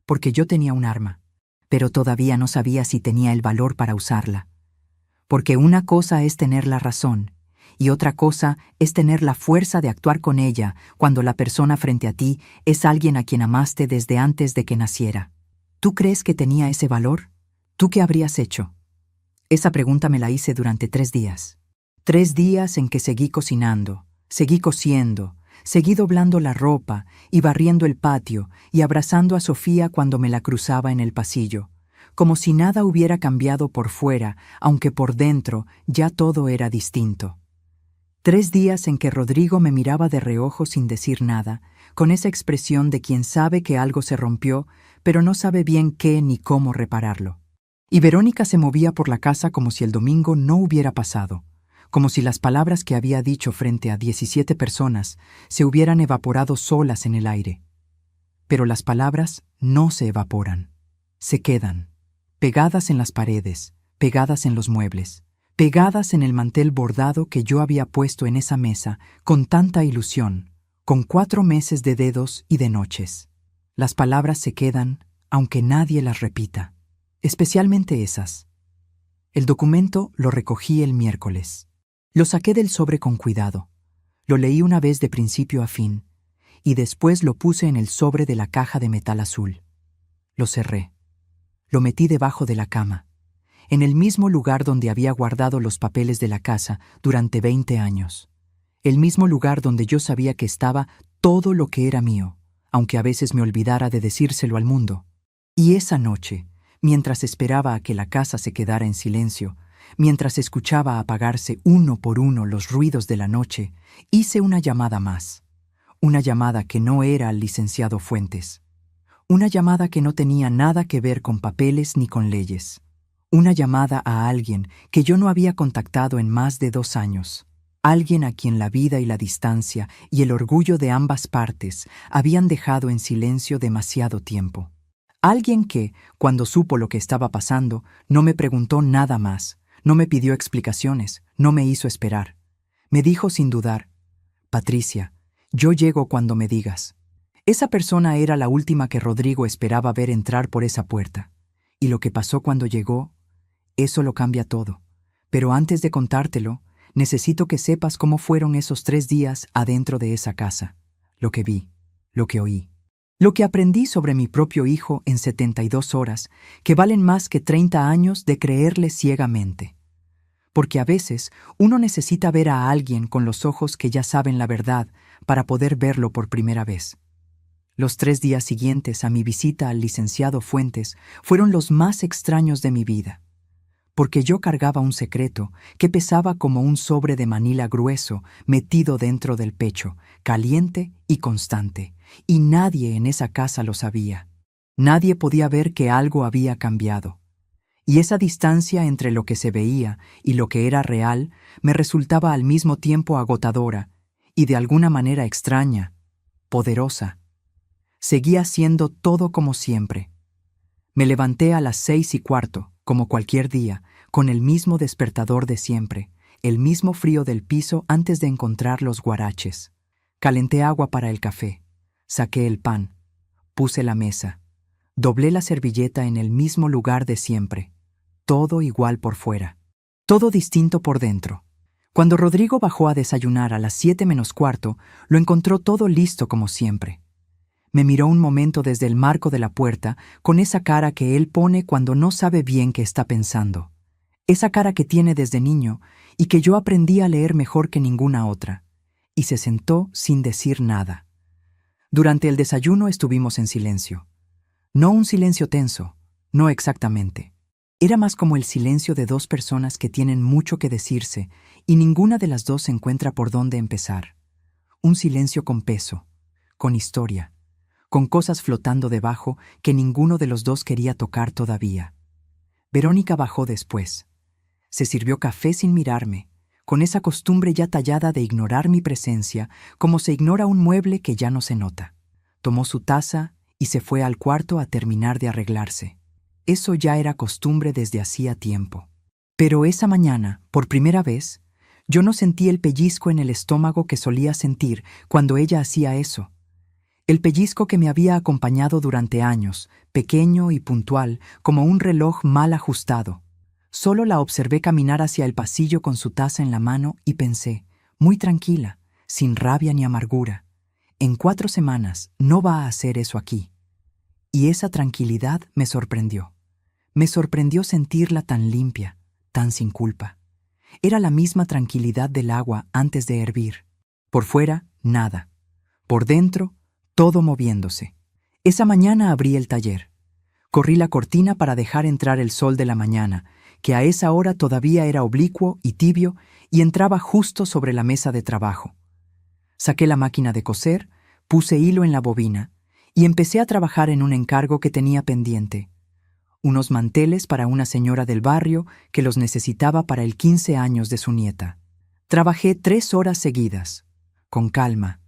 Porque yo tenía un arma, pero todavía no sabía si tenía el valor para usarla. Porque una cosa es tener la razón, y otra cosa es tener la fuerza de actuar con ella cuando la persona frente a ti es alguien a quien amaste desde antes de que naciera. ¿Tú crees que tenía ese valor? ¿Tú qué habrías hecho? Esa pregunta me la hice durante 3 días. 3 días en que seguí cocinando, seguí cosiendo, seguí doblando la ropa y barriendo el patio y abrazando a Sofía cuando me la cruzaba en el pasillo, como si nada hubiera cambiado por fuera, aunque por dentro ya todo era distinto. 3 días en que Rodrigo me miraba de reojo sin decir nada, con esa expresión de quien sabe que algo se rompió, pero no sabe bien qué ni cómo repararlo. Y Verónica se movía por la casa como si el domingo no hubiera pasado, como si las palabras que había dicho frente a 17 personas se hubieran evaporado solas en el aire. Pero las palabras no se evaporan. Se quedan, pegadas en las paredes, pegadas en los muebles, pegadas en el mantel bordado que yo había puesto en esa mesa con tanta ilusión, con 4 meses de dedos y de noches. Las palabras se quedan, aunque nadie las repita, especialmente esas. El documento lo recogí el miércoles. Lo saqué del sobre con cuidado. Lo leí una vez de principio a fin, y después lo puse en el sobre de la caja de metal azul. Lo cerré. Lo metí debajo de la cama, en el mismo lugar donde había guardado los papeles de la casa durante 20 años. El mismo lugar donde yo sabía que estaba todo lo que era mío, aunque a veces me olvidara de decírselo al mundo. Y esa noche, mientras esperaba a que la casa se quedara en silencio, mientras escuchaba apagarse uno por uno los ruidos de la noche, hice una llamada más. Una llamada que no era al licenciado Fuentes. Una llamada que no tenía nada que ver con papeles ni con leyes. Una llamada a alguien que yo no había contactado en más de 2 años. Alguien a quien la vida y la distancia y el orgullo de ambas partes habían dejado en silencio demasiado tiempo. Alguien que, cuando supo lo que estaba pasando, no me preguntó nada más, no me pidió explicaciones, no me hizo esperar. Me dijo sin dudar: Patricia, yo llego cuando me digas. Esa persona era la última que Rodrigo esperaba ver entrar por esa puerta. Y lo que pasó cuando llegó, eso lo cambia todo. Pero antes de contártelo, necesito que sepas cómo fueron esos 3 días adentro de esa casa. Lo que vi, lo que oí. Lo que aprendí sobre mi propio hijo en 72 horas, que valen más que 30 años de creerle ciegamente. Porque a veces uno necesita ver a alguien con los ojos que ya saben la verdad para poder verlo por primera vez. Los 3 días siguientes a mi visita al licenciado Fuentes fueron los más extraños de mi vida, porque yo cargaba un secreto que pesaba como un sobre de manila grueso metido dentro del pecho, caliente y constante, y nadie en esa casa lo sabía. Nadie podía ver que algo había cambiado. Y esa distancia entre lo que se veía y lo que era real me resultaba al mismo tiempo agotadora y de alguna manera extraña, poderosa. Seguía siendo todo como siempre. Me levanté a las 6:15, como cualquier día, con el mismo despertador de siempre, el mismo frío del piso antes de encontrar los guaraches. Calenté agua para el café, saqué el pan, puse la mesa, doblé la servilleta en el mismo lugar de siempre, todo igual por fuera, todo distinto por dentro. Cuando Rodrigo bajó a desayunar a las 7:15, lo encontró todo listo como siempre. Me miró un momento desde el marco de la puerta con esa cara que él pone cuando no sabe bien qué está pensando. Esa cara que tiene desde niño y que yo aprendí a leer mejor que ninguna otra. Y se sentó sin decir nada. Durante el desayuno estuvimos en silencio. No un silencio tenso, no exactamente. Era más como el silencio de 2 personas que tienen mucho que decirse y ninguna de las dos encuentra por dónde empezar. Un silencio con peso, con historia, con cosas flotando debajo que ninguno de los dos quería tocar todavía. Verónica bajó después. Se sirvió café sin mirarme, con esa costumbre ya tallada de ignorar mi presencia, como se ignora un mueble que ya no se nota. Tomó su taza y se fue al cuarto a terminar de arreglarse. Eso ya era costumbre desde hacía tiempo. Pero esa mañana, por primera vez, yo no sentí el pellizco en el estómago que solía sentir cuando ella hacía eso. El pellizco que me había acompañado durante años, pequeño y puntual, como un reloj mal ajustado. Solo la observé caminar hacia el pasillo con su taza en la mano y pensé, muy tranquila, sin rabia ni amargura, en 4 semanas no va a hacer eso aquí. Y esa tranquilidad me sorprendió. Me sorprendió sentirla tan limpia, tan sin culpa. Era la misma tranquilidad del agua antes de hervir. Por fuera, nada. Por dentro, todo moviéndose. Esa mañana abrí el taller. Corrí la cortina para dejar entrar el sol de la mañana, que a esa hora todavía era oblicuo y tibio y entraba justo sobre la mesa de trabajo. Saqué la máquina de coser, puse hilo en la bobina y empecé a trabajar en un encargo que tenía pendiente. Unos manteles para una señora del barrio que los necesitaba para el 15 años de su nieta. Trabajé 3 horas seguidas, con calma,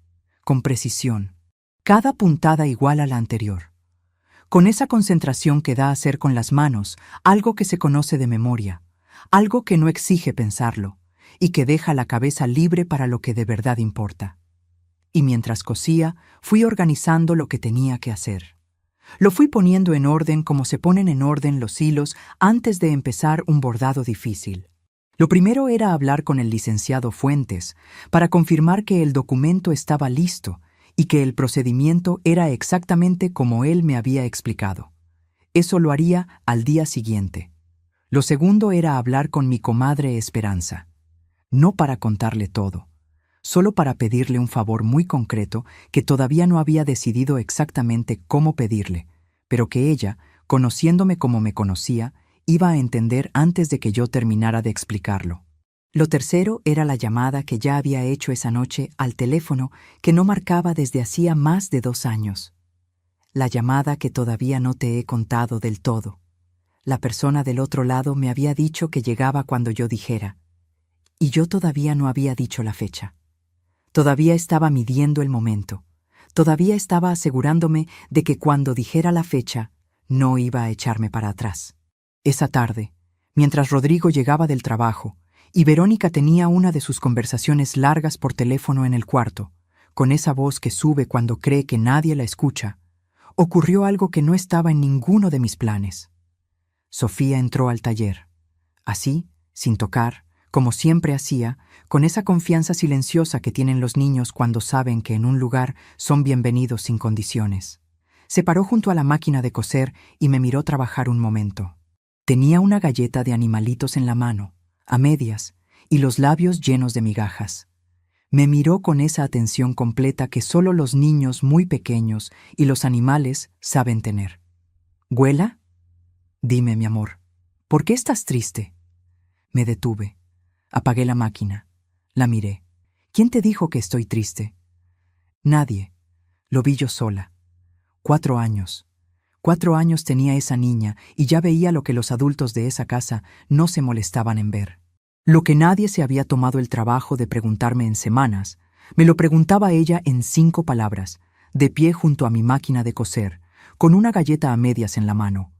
con precisión, cada puntada igual a la anterior. con esa concentración que da hacer con las manos algo que se conoce de memoria, algo que no exige pensarlo y que deja la cabeza libre para lo que de verdad importa. Y mientras cosía, fui organizando lo que tenía que hacer. Lo fui poniendo en orden como se ponen en orden los hilos antes de empezar un bordado difícil. Lo primero era hablar con el licenciado Fuentes para confirmar que el documento estaba listo y que el procedimiento era exactamente como él me había explicado. Eso lo haría al día siguiente. Lo segundo era hablar con mi comadre Esperanza. No para contarle todo, solo para pedirle un favor muy concreto que todavía no había decidido exactamente cómo pedirle, pero que ella, conociéndome como me conocía, iba a entender antes de que yo terminara de explicarlo. Lo tercero era la llamada que ya había hecho esa noche al teléfono que no marcaba desde hacía más de 2 años. La llamada que todavía no te he contado del todo. La persona del otro lado me había dicho que llegaba cuando yo dijera, y yo todavía no había dicho la fecha. Todavía estaba midiendo el momento. Todavía estaba asegurándome de que cuando dijera la fecha, no iba a echarme para atrás. Esa tarde, mientras Rodrigo llegaba del trabajo y Verónica tenía una de sus conversaciones largas por teléfono en el cuarto, con esa voz que sube cuando cree que nadie la escucha, ocurrió algo que no estaba en ninguno de mis planes. Sofía entró al taller. Así, sin tocar, como siempre hacía, con esa confianza silenciosa que tienen los niños cuando saben que en un lugar son bienvenidos sin condiciones. Se paró junto a la máquina de coser y me miró trabajar un momento. Tenía una galleta de animalitos en la mano, a medias, y los labios llenos de migajas. Me miró con esa atención completa que solo los niños muy pequeños y los animales saben tener. ¿Huela? Dime, mi amor, ¿por qué estás triste? Me detuve. Apagué la máquina. La miré. ¿Quién te dijo que estoy triste? Nadie. Lo vi yo sola. 4 años. 4 años tenía esa niña y ya veía lo que los adultos de esa casa no se molestaban en ver. Lo que nadie se había tomado el trabajo de preguntarme en semanas, me lo preguntaba ella en 5 palabras, de pie junto a mi máquina de coser, con una galleta a medias en la mano.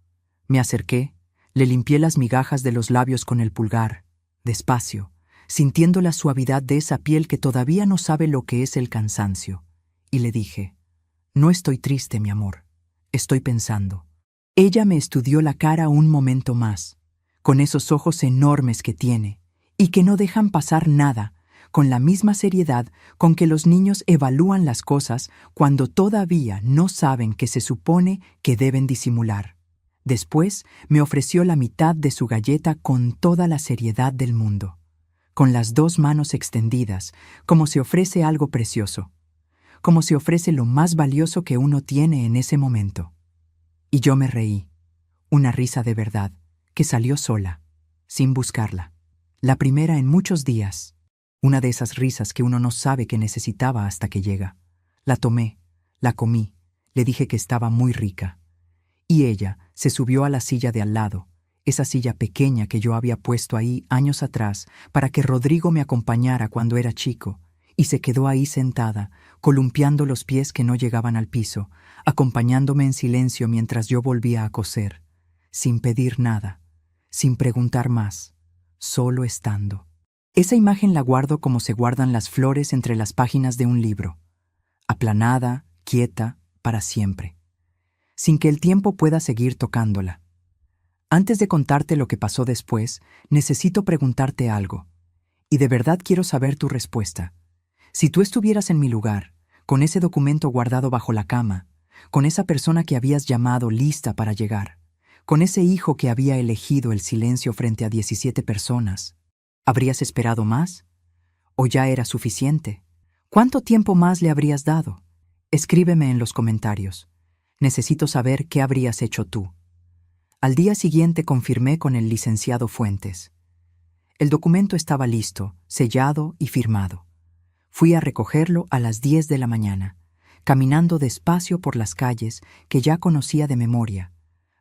Me acerqué, le limpié las migajas de los labios con el pulgar, despacio, sintiendo la suavidad de esa piel que todavía no sabe lo que es el cansancio, y le dije, no estoy triste, mi amor, estoy pensando. Ella me estudió la cara un momento más, con esos ojos enormes que tiene, y que no dejan pasar nada, con la misma seriedad con que los niños evalúan las cosas cuando todavía no saben que se supone que deben disimular. Después me ofreció la mitad de su galleta con toda la seriedad del mundo, con las 2 manos extendidas, como se ofrece algo precioso, como se ofrece lo más valioso que uno tiene en ese momento. Y yo me reí, una risa de verdad, que salió sola, sin buscarla. La primera en muchos días, una de esas risas que uno no sabe que necesitaba hasta que llega. La tomé, la comí, le dije que estaba muy rica. Y ella se subió a la silla de al lado, esa silla pequeña que yo había puesto ahí años atrás para que Rodrigo me acompañara cuando era chico, y se quedó ahí sentada, columpiando los pies que no llegaban al piso, acompañándome en silencio mientras yo volvía a coser, sin pedir nada, sin preguntar más, solo estando. Esa imagen la guardo como se guardan las flores entre las páginas de un libro, aplanada, quieta, para siempre, sin que el tiempo pueda seguir tocándola. Antes de contarte lo que pasó después, necesito preguntarte algo, y de verdad quiero saber tu respuesta. Si tú estuvieras en mi lugar, con ese documento guardado bajo la cama, con esa persona que habías llamado lista para llegar, con ese hijo que había elegido el silencio frente a 17 personas, ¿habrías esperado más? ¿O ya era suficiente? ¿Cuánto tiempo más le habrías dado? Escríbeme en los comentarios. Necesito saber qué habrías hecho tú. Al día siguiente confirmé con el licenciado Fuentes. El documento estaba listo, sellado y firmado. Fui a recogerlo a las 10 de la mañana, caminando despacio por las calles que ya conocía de memoria,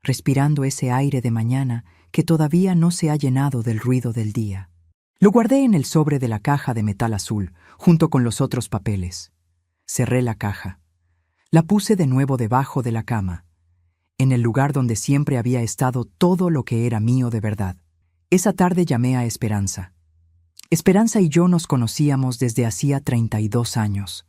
respirando ese aire de mañana que todavía no se ha llenado del ruido del día. Lo guardé en el sobre de la caja de metal azul, junto con los otros papeles. Cerré la caja. La puse de nuevo debajo de la cama. en el lugar donde siempre había estado todo lo que era mío de verdad. Esa tarde llamé a Esperanza. Esperanza y yo nos conocíamos desde hacía 32 años.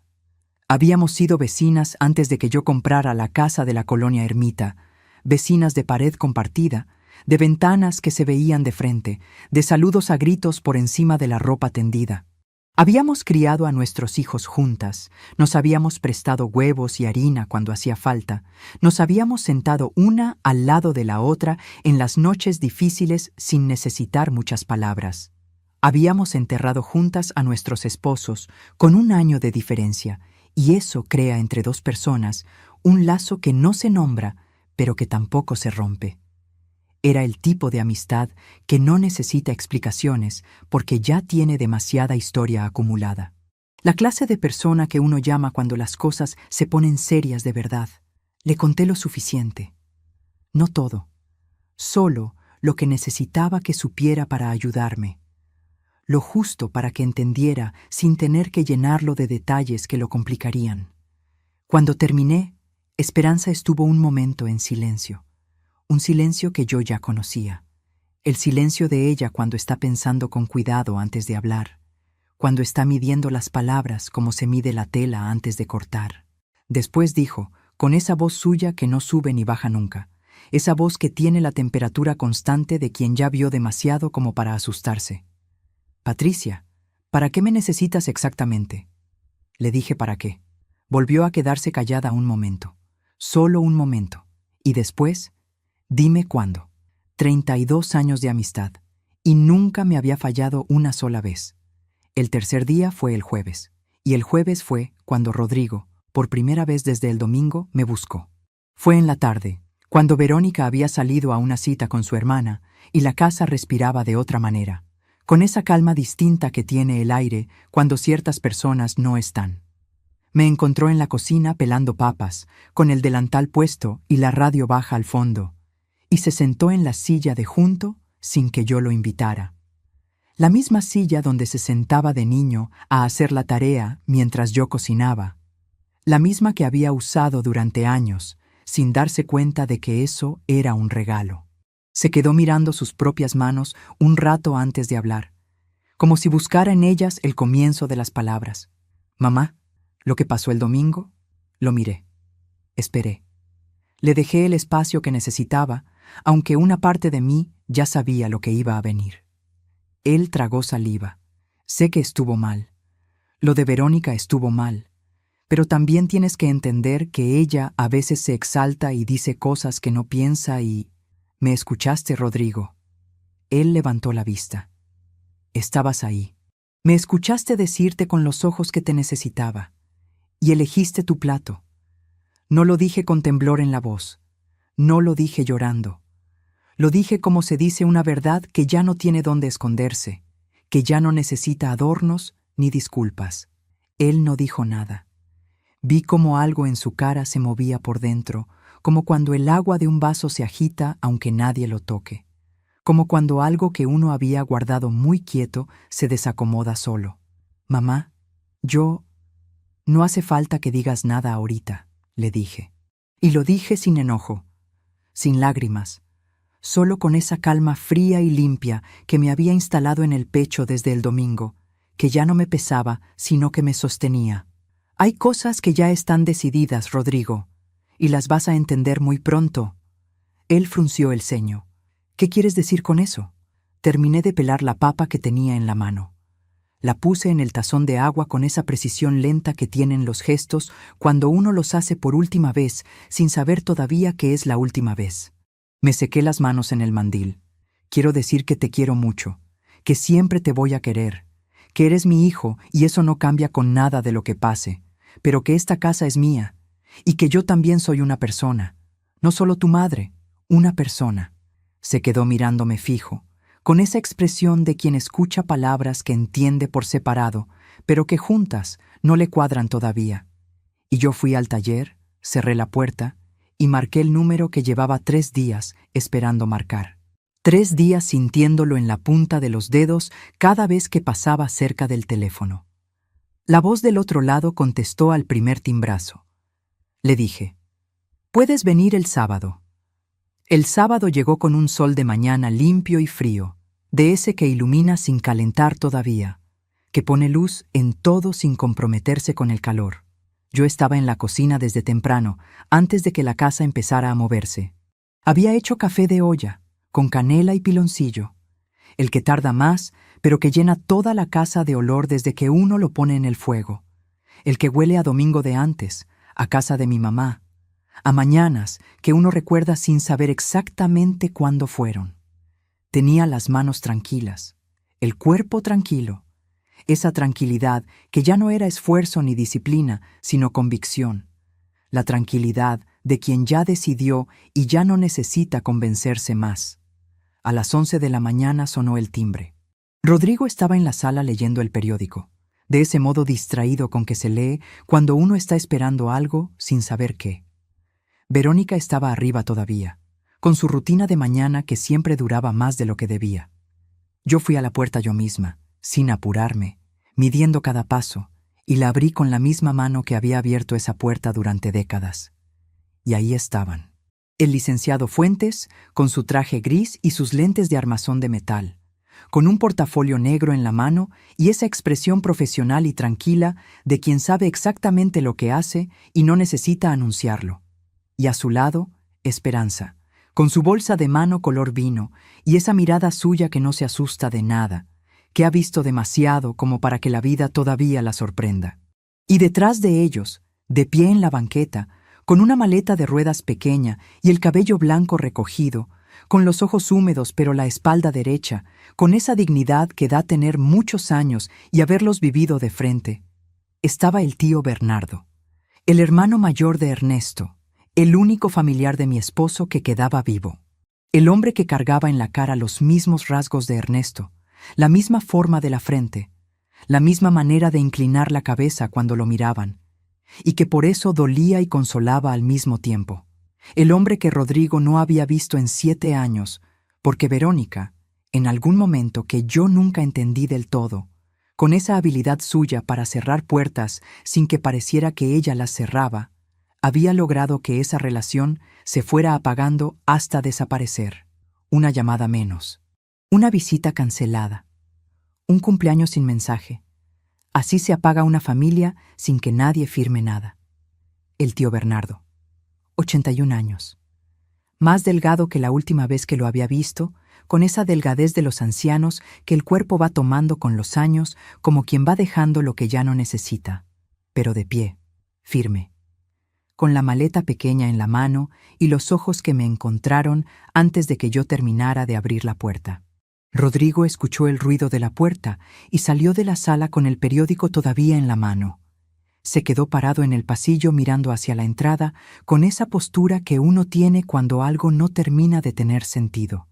Habíamos sido vecinas antes de que yo comprara la casa de la colonia Ermita, vecinas de pared compartida, de ventanas que se veían de frente, de saludos a gritos por encima de la ropa tendida. Habíamos criado a nuestros hijos juntas, nos habíamos prestado huevos y harina cuando hacía falta, nos habíamos sentado una al lado de la otra en las noches difíciles sin necesitar muchas palabras. Habíamos enterrado juntas a nuestros esposos con 1 año de diferencia, y eso crea entre dos personas un lazo que no se nombra, pero que tampoco se rompe. Era el tipo de amistad que no necesita explicaciones porque ya tiene demasiada historia acumulada. La clase de persona que uno llama cuando las cosas se ponen serias de verdad. Le conté lo suficiente. No todo. Solo lo que necesitaba que supiera para ayudarme. Lo justo para que entendiera sin tener que llenarlo de detalles que lo complicarían. Cuando terminé, Esperanza estuvo un momento en silencio. Un silencio que yo ya conocía. El silencio de ella cuando está pensando con cuidado antes de hablar. Cuando está midiendo las palabras como se mide la tela antes de cortar. Después dijo, con esa voz suya que no sube ni baja nunca. Esa voz que tiene la temperatura constante de quien ya vio demasiado como para asustarse. Patricia, ¿para qué me necesitas exactamente? Le dije para qué. Volvió a quedarse callada un momento. Solo un momento. Y después, dime cuándo. 32 años de amistad. Y nunca me había fallado una sola vez. El tercer día fue el jueves. Y el jueves fue cuando Rodrigo, por primera vez desde el domingo, me buscó. Fue en la tarde, cuando Verónica había salido a una cita con su hermana y la casa respiraba de otra manera, con esa calma distinta que tiene el aire cuando ciertas personas no están. Me encontró en la cocina pelando papas, con el delantal puesto y la radio baja al fondo, y se sentó en la silla de junto sin que yo lo invitara. La misma silla donde se sentaba de niño a hacer la tarea mientras yo cocinaba. La misma que había usado durante años, sin darse cuenta de que eso era un regalo. Se quedó mirando sus propias manos un rato antes de hablar, como si buscara en ellas el comienzo de las palabras. Mamá, lo que pasó el domingo, lo miré. Esperé. Le dejé el espacio que necesitaba, aunque una parte de mí ya sabía lo que iba a venir. Él tragó saliva. Sé que estuvo mal. Lo de Verónica estuvo mal. Pero también tienes que entender que ella a veces se exalta y dice cosas que no piensa y... ¿Me escuchaste, Rodrigo? Él levantó la vista. Estabas ahí. Me escuchaste decirte con los ojos que te necesitaba. Y elegiste tu plato. No lo dije con temblor en la voz. No lo dije llorando. Lo dije como se dice una verdad que ya no tiene dónde esconderse, que ya no necesita adornos ni disculpas. Él no dijo nada. Vi cómo algo en su cara se movía por dentro, como cuando el agua de un vaso se agita aunque nadie lo toque, como cuando algo que uno había guardado muy quieto se desacomoda solo. Mamá, no hace falta que digas nada ahorita, le dije. Y lo dije sin enojo, sin lágrimas, solo con esa calma fría y limpia que me había instalado en el pecho desde el domingo, que ya no me pesaba, sino que me sostenía. Hay cosas que ya están decididas, Rodrigo, y las vas a entender muy pronto. Él frunció el ceño. ¿Qué quieres decir con eso? Terminé de pelar la papa que tenía en la mano. La puse en el tazón de agua con esa precisión lenta que tienen los gestos cuando uno los hace por última vez, sin saber todavía que es la última vez. Me sequé las manos en el mandil. Quiero decir que te quiero mucho, que siempre te voy a querer, que eres mi hijo y eso no cambia con nada de lo que pase, pero que esta casa es mía, y que yo también soy una persona, no solo tu madre, una persona. Se quedó mirándome fijo, con esa expresión de quien escucha palabras que entiende por separado, pero que juntas no le cuadran todavía. Y yo fui al taller, cerré la puerta y marqué el número que llevaba 3 días esperando marcar. 3 días sintiéndolo en la punta de los dedos cada vez que pasaba cerca del teléfono. La voz del otro lado contestó al primer timbrazo. Le dije, «Puedes venir el sábado. El sábado llegó con un sol de mañana limpio y frío, de ese que ilumina sin calentar todavía, que pone luz en todo sin comprometerse con el calor. Yo estaba en la cocina desde temprano, antes de que la casa empezara a moverse. Había hecho café de olla, con canela y piloncillo, el que tarda más, pero que llena toda la casa de olor desde que uno lo pone en el fuego, el que huele a domingo de antes, a casa de mi mamá, a mañanas que uno recuerda sin saber exactamente cuándo fueron. Tenía las manos tranquilas, el cuerpo tranquilo, esa tranquilidad que ya no era esfuerzo ni disciplina, sino convicción, la tranquilidad de quien ya decidió y ya no necesita convencerse más. A las 11 de la mañana sonó el timbre. Rodrigo estaba en la sala leyendo el periódico, de ese modo distraído con que se lee cuando uno está esperando algo sin saber qué. Verónica estaba arriba todavía, con su rutina de mañana que siempre duraba más de lo que debía. Yo fui a la puerta yo misma, sin apurarme, midiendo cada paso, y la abrí con la misma mano que había abierto esa puerta durante décadas. Y ahí estaban. El licenciado Fuentes, con su traje gris y sus lentes de armazón de metal, con un portafolio negro en la mano y esa expresión profesional y tranquila de quien sabe exactamente lo que hace y no necesita anunciarlo. Y a su lado, Esperanza, con su bolsa de mano color vino y esa mirada suya que no se asusta de nada, que ha visto demasiado como para que la vida todavía la sorprenda. Y detrás de ellos, de pie en la banqueta, con una maleta de ruedas pequeña y el cabello blanco recogido, con los ojos húmedos pero la espalda derecha, con esa dignidad que da tener muchos años y haberlos vivido de frente, estaba el tío Bernardo, el hermano mayor de Ernesto, el único familiar de mi esposo que quedaba vivo, el hombre que cargaba en la cara los mismos rasgos de Ernesto, la misma forma de la frente, la misma manera de inclinar la cabeza cuando lo miraban, y que por eso dolía y consolaba al mismo tiempo. El hombre que Rodrigo no había visto en 7 años, porque Verónica, en algún momento que yo nunca entendí del todo, con esa habilidad suya para cerrar puertas sin que pareciera que ella las cerraba, había logrado que esa relación se fuera apagando hasta desaparecer. Una llamada menos, una visita cancelada, un cumpleaños sin mensaje. Así se apaga una familia sin que nadie firme nada. El tío Bernardo, 81 años. Más delgado que la última vez que lo había visto, con esa delgadez de los ancianos que el cuerpo va tomando con los años como quien va dejando lo que ya no necesita, pero de pie, firme, con la maleta pequeña en la mano y los ojos que me encontraron antes de que yo terminara de abrir la puerta. Rodrigo escuchó el ruido de la puerta y salió de la sala con el periódico todavía en la mano. Se quedó parado en el pasillo mirando hacia la entrada con esa postura que uno tiene cuando algo no termina de tener sentido.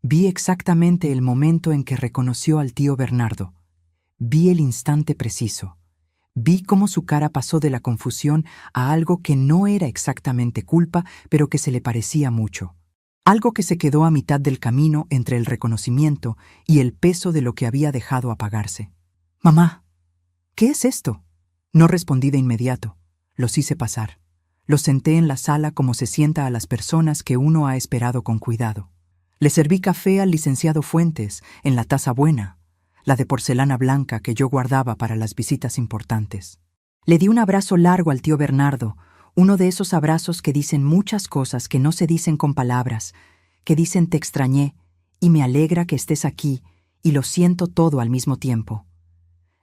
Vi exactamente el momento en que reconoció al tío Bernardo. Vi el instante preciso. Vi cómo su cara pasó de la confusión a algo que no era exactamente culpa, pero que se le parecía mucho. Algo que se quedó a mitad del camino entre el reconocimiento y el peso de lo que había dejado apagarse. «Mamá, ¿qué es esto?». No respondí de inmediato. Los hice pasar. Los senté en la sala como se sienta a las personas que uno ha esperado con cuidado. Le serví café al licenciado Fuentes en la taza buena, la de porcelana blanca que yo guardaba para las visitas importantes. Le di un abrazo largo al tío Bernardo, uno de esos abrazos que dicen muchas cosas que no se dicen con palabras, que dicen te extrañé y me alegra que estés aquí y lo siento todo al mismo tiempo.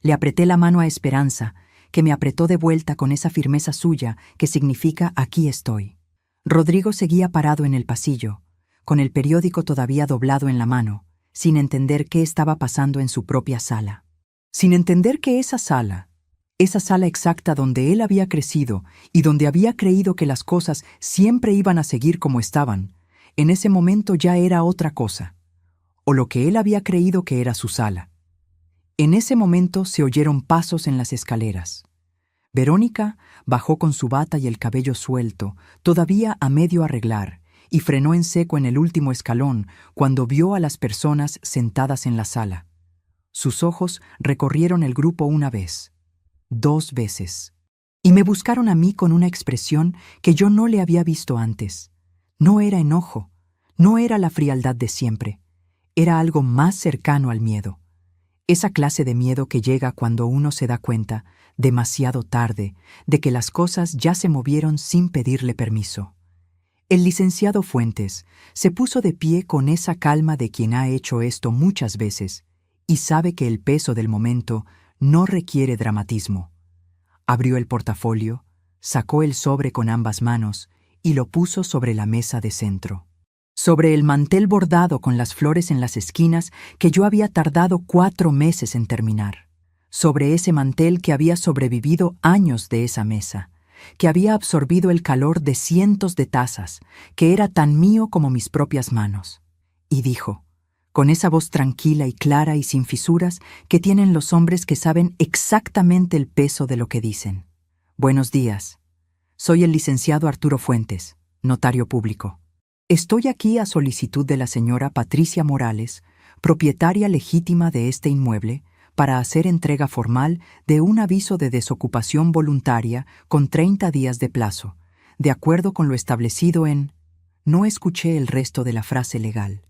Le apreté la mano a Esperanza, que me apretó de vuelta con esa firmeza suya que significa aquí estoy. Rodrigo seguía parado en el pasillo, con el periódico todavía doblado en la mano, sin entender qué estaba pasando en su propia sala. Sin entender que esa sala exacta donde él había crecido y donde había creído que las cosas siempre iban a seguir como estaban, en ese momento ya era otra cosa, o lo que él había creído que era su sala. En ese momento se oyeron pasos en las escaleras. Verónica bajó con su bata y el cabello suelto, todavía a medio arreglar, y frenó en seco en el último escalón cuando vio a las personas sentadas en la sala. Sus ojos recorrieron el grupo una vez, 2 veces, y me buscaron a mí con una expresión que yo no le había visto antes. No era enojo, No era la frialdad de siempre, era algo más cercano al miedo. Esa clase de miedo que llega cuando uno se da cuenta, demasiado tarde, de que las cosas ya se movieron sin pedirle permiso. El licenciado Fuentes se puso de pie con esa calma de quien ha hecho esto muchas veces y sabe que el peso del momento no requiere dramatismo. Abrió el portafolio, sacó el sobre con ambas manos y lo puso sobre la mesa de centro. Sobre el mantel bordado con las flores en las esquinas que yo había tardado 4 meses en terminar. Sobre ese mantel que había sobrevivido años de esa mesa, que había absorbido el calor de cientos de tazas, que era tan mío como mis propias manos. Y dijo, con esa voz tranquila y clara y sin fisuras que tienen los hombres que saben exactamente el peso de lo que dicen. Buenos días. Soy el licenciado Arturo Fuentes, notario público. Estoy aquí a solicitud de la señora Patricia Morales, propietaria legítima de este inmueble, para hacer entrega formal de un aviso de desocupación voluntaria con 30 días de plazo, de acuerdo con lo establecido en... No escuché el resto de la frase legal.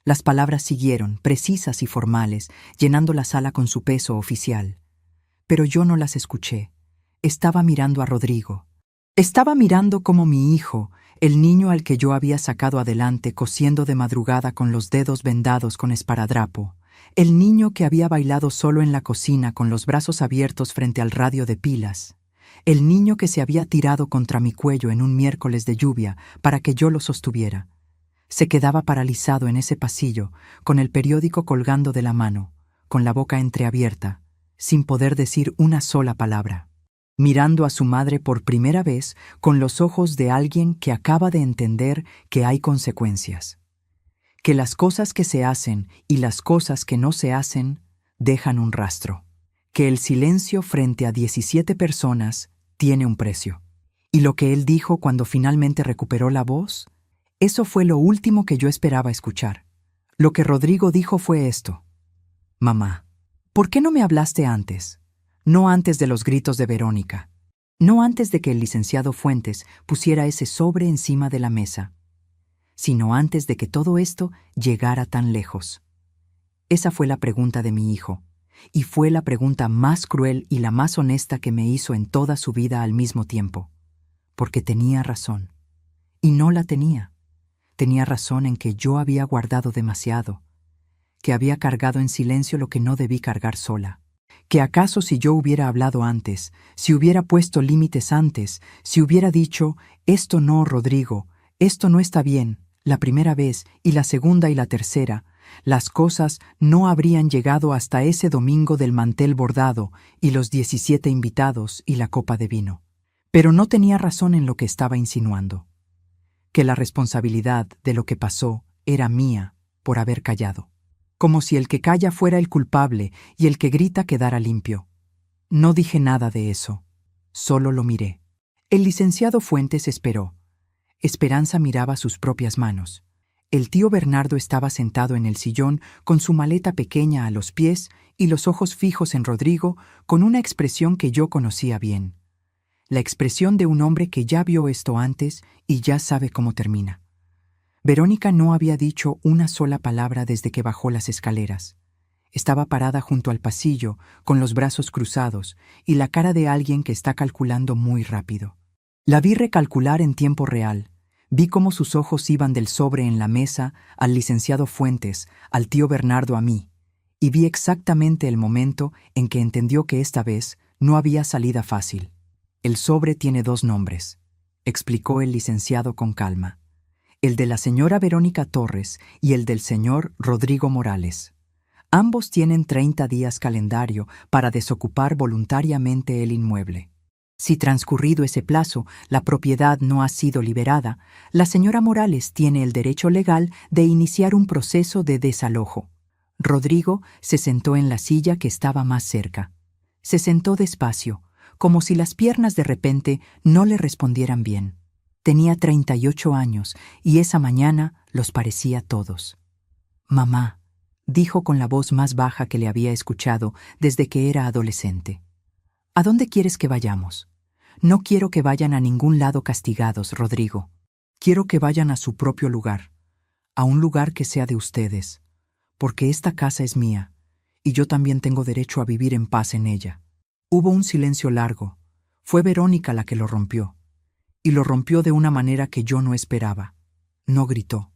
Las palabras siguieron, precisas y formales, llenando la sala con su peso oficial. Pero yo no las escuché. Estaba mirando a Rodrigo. Estaba mirando cómo mi hijo, el niño al que yo había sacado adelante cosiendo de madrugada con los dedos vendados con esparadrapo, el niño que había bailado solo en la cocina con los brazos abiertos frente al radio de pilas, el niño que se había tirado contra mi cuello en un miércoles de lluvia para que yo lo sostuviera, se quedaba paralizado en ese pasillo, con el periódico colgando de la mano, con la boca entreabierta, sin poder decir una sola palabra, mirando a su madre por primera vez con los ojos de alguien que acaba de entender que hay consecuencias, que las cosas que se hacen y las cosas que no se hacen dejan un rastro, que el silencio frente a 17 personas tiene un precio. Y lo que él dijo cuando finalmente recuperó la voz, eso fue lo último que yo esperaba escuchar. Lo que Rodrigo dijo fue esto. Mamá, ¿por qué no me hablaste antes? No antes de los gritos de Verónica. No antes de que el licenciado Fuentes pusiera ese sobre encima de la mesa, sino antes de que todo esto llegara tan lejos. Esa fue la pregunta de mi hijo, y fue la pregunta más cruel y la más honesta que me hizo en toda su vida al mismo tiempo, porque tenía razón. Y no la tenía. Tenía razón en que yo había guardado demasiado, que había cargado en silencio lo que no debí cargar sola, que acaso si yo hubiera hablado antes, si hubiera puesto límites antes, si hubiera dicho, esto no, Rodrigo, esto no está bien, la primera vez y la segunda y la tercera, las cosas no habrían llegado hasta ese domingo del mantel bordado y los 17 invitados y la copa de vino. Pero no tenía razón en lo que estaba insinuando, que la responsabilidad de lo que pasó era mía por haber callado, como si el que calla fuera el culpable y el que grita quedara limpio. No dije nada de eso, solo lo miré. El licenciado Fuentes esperó. Esperanza miraba sus propias manos. El tío Bernardo estaba sentado en el sillón con su maleta pequeña a los pies y los ojos fijos en Rodrigo con una expresión que yo conocía bien. La expresión de un hombre que ya vio esto antes y ya sabe cómo termina. Verónica no había dicho una sola palabra desde que bajó las escaleras. Estaba parada junto al pasillo, con los brazos cruzados y la cara de alguien que está calculando muy rápido. La vi recalcular en tiempo real. Vi cómo sus ojos iban del sobre en la mesa al licenciado Fuentes, al tío Bernardo, a mí, y vi exactamente el momento en que entendió que esta vez no había salida fácil. El sobre tiene 2 nombres, explicó el licenciado con calma. El de la señora Verónica Torres y el del señor Rodrigo Morales. Ambos tienen 30 días calendario para desocupar voluntariamente el inmueble. Si transcurrido ese plazo la propiedad no ha sido liberada, la señora Morales tiene el derecho legal de iniciar un proceso de desalojo. Rodrigo se sentó en la silla que estaba más cerca. Se sentó despacio, como si las piernas de repente no le respondieran bien. Tenía 38 años y esa mañana los parecía todos. «Mamá», dijo con la voz más baja que le había escuchado desde que era adolescente. «¿A dónde quieres que vayamos? No quiero que vayan a ningún lado castigados, Rodrigo. Quiero que vayan a su propio lugar, a un lugar que sea de ustedes, porque esta casa es mía, y yo también tengo derecho a vivir en paz en ella. Hubo un silencio largo. Fue Verónica la que lo rompió, y lo rompió de una manera que yo no esperaba. No gritó,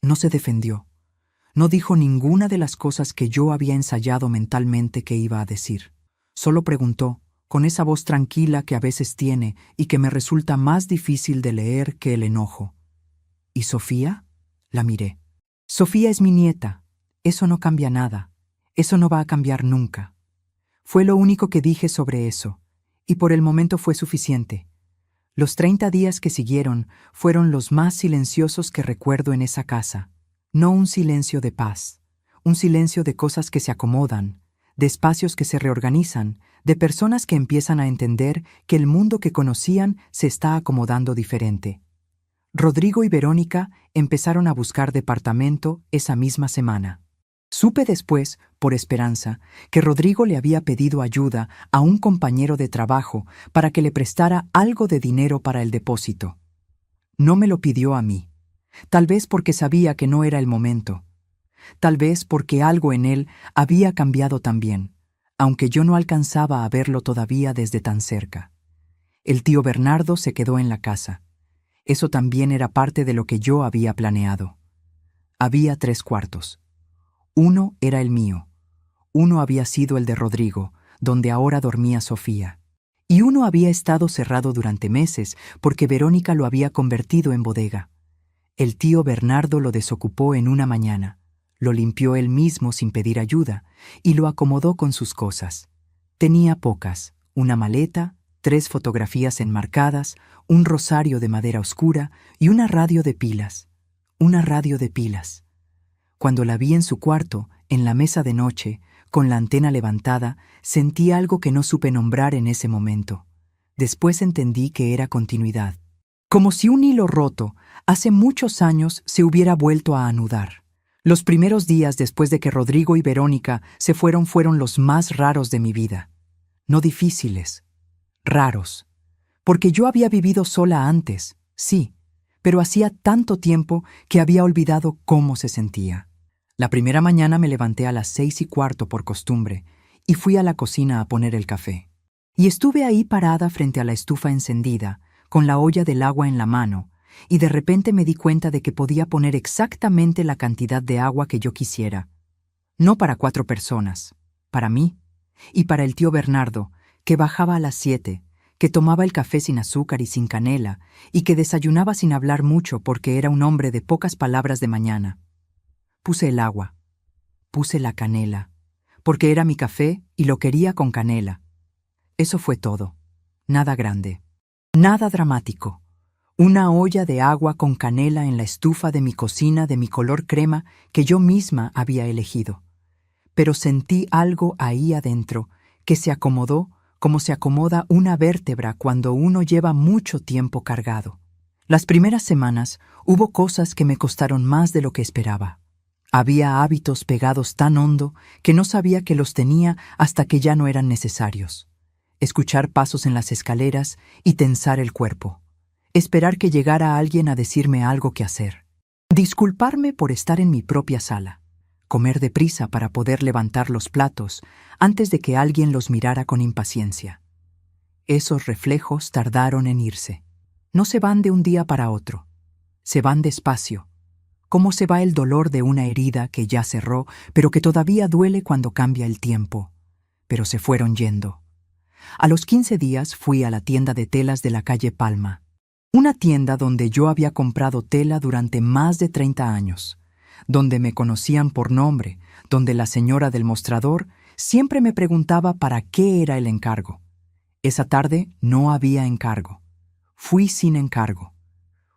no se defendió, no dijo ninguna de las cosas que yo había ensayado mentalmente que iba a decir. Solo preguntó, con esa voz tranquila que a veces tiene y que me resulta más difícil de leer que el enojo. ¿Y Sofía? La miré. Sofía es mi nieta. Eso no cambia nada. Eso no va a cambiar nunca. Fue lo único que dije sobre eso, y por el momento fue suficiente. Los 30 días que siguieron fueron los más silenciosos que recuerdo en esa casa. No un silencio de paz, un silencio de cosas que se acomodan, de espacios que se reorganizan, de personas que empiezan a entender que el mundo que conocían se está acomodando diferente. Rodrigo y Verónica empezaron a buscar departamento esa misma semana. Supe después, por Esperanza, que Rodrigo le había pedido ayuda a un compañero de trabajo para que le prestara algo de dinero para el depósito. No me lo pidió a mí, tal vez porque sabía que no era el momento, tal vez porque algo en él había cambiado también, aunque yo no alcanzaba a verlo todavía desde tan cerca. El tío Bernardo se quedó en la casa. Eso también era parte de lo que yo había planeado. Había 3 cuartos. Uno era el mío, uno había sido el de Rodrigo, donde ahora dormía Sofía, y uno había estado cerrado durante meses porque Verónica lo había convertido en bodega. El tío Bernardo lo desocupó en una mañana, lo limpió él mismo sin pedir ayuda y lo acomodó con sus cosas. Tenía pocas, una maleta, 3 fotografías enmarcadas, un rosario de madera oscura y una radio de pilas. Una radio de pilas. Cuando la vi en su cuarto, en la mesa de noche, con la antena levantada, sentí algo que no supe nombrar en ese momento. Después entendí que era continuidad. Como si un hilo roto, hace muchos años, se hubiera vuelto a anudar. Los primeros días después de que Rodrigo y Verónica se fueron los más raros de mi vida. No difíciles, raros. Porque yo había vivido sola antes, sí, pero hacía tanto tiempo que había olvidado cómo se sentía. La primera mañana me levanté a las 6:15 por costumbre y fui a la cocina a poner el café. Y estuve ahí parada frente a la estufa encendida, con la olla del agua en la mano, y de repente me di cuenta de que podía poner exactamente la cantidad de agua que yo quisiera. No para 4 personas, para mí, y para el tío Bernardo, que bajaba a las 7, que tomaba el café sin azúcar y sin canela, y que desayunaba sin hablar mucho porque era un hombre de pocas palabras de mañana. Puse el agua, puse la canela, porque era mi café y lo quería con canela. Eso fue todo. Nada grande. Nada dramático. Una olla de agua con canela en la estufa de mi cocina de mi color crema que yo misma había elegido. Pero sentí algo ahí adentro que se acomodó como se acomoda una vértebra cuando uno lleva mucho tiempo cargado. Las primeras semanas hubo cosas que me costaron más de lo que esperaba. Había hábitos pegados tan hondo que no sabía que los tenía hasta que ya no eran necesarios. Escuchar pasos en las escaleras y tensar el cuerpo. Esperar que llegara alguien a decirme algo que hacer. Disculparme por estar en mi propia sala. Comer deprisa para poder levantar los platos antes de que alguien los mirara con impaciencia. Esos reflejos tardaron en irse. No se van de un día para otro. Se van despacio. Cómo se va el dolor de una herida que ya cerró, pero que todavía duele cuando cambia el tiempo. Pero se fueron yendo. A los 15 días fui a la tienda de telas de la calle Palma. Una tienda donde yo había comprado tela durante más de 30 años. Donde me conocían por nombre, donde la señora del mostrador siempre me preguntaba para qué era el encargo. Esa tarde no había encargo. Fui sin encargo.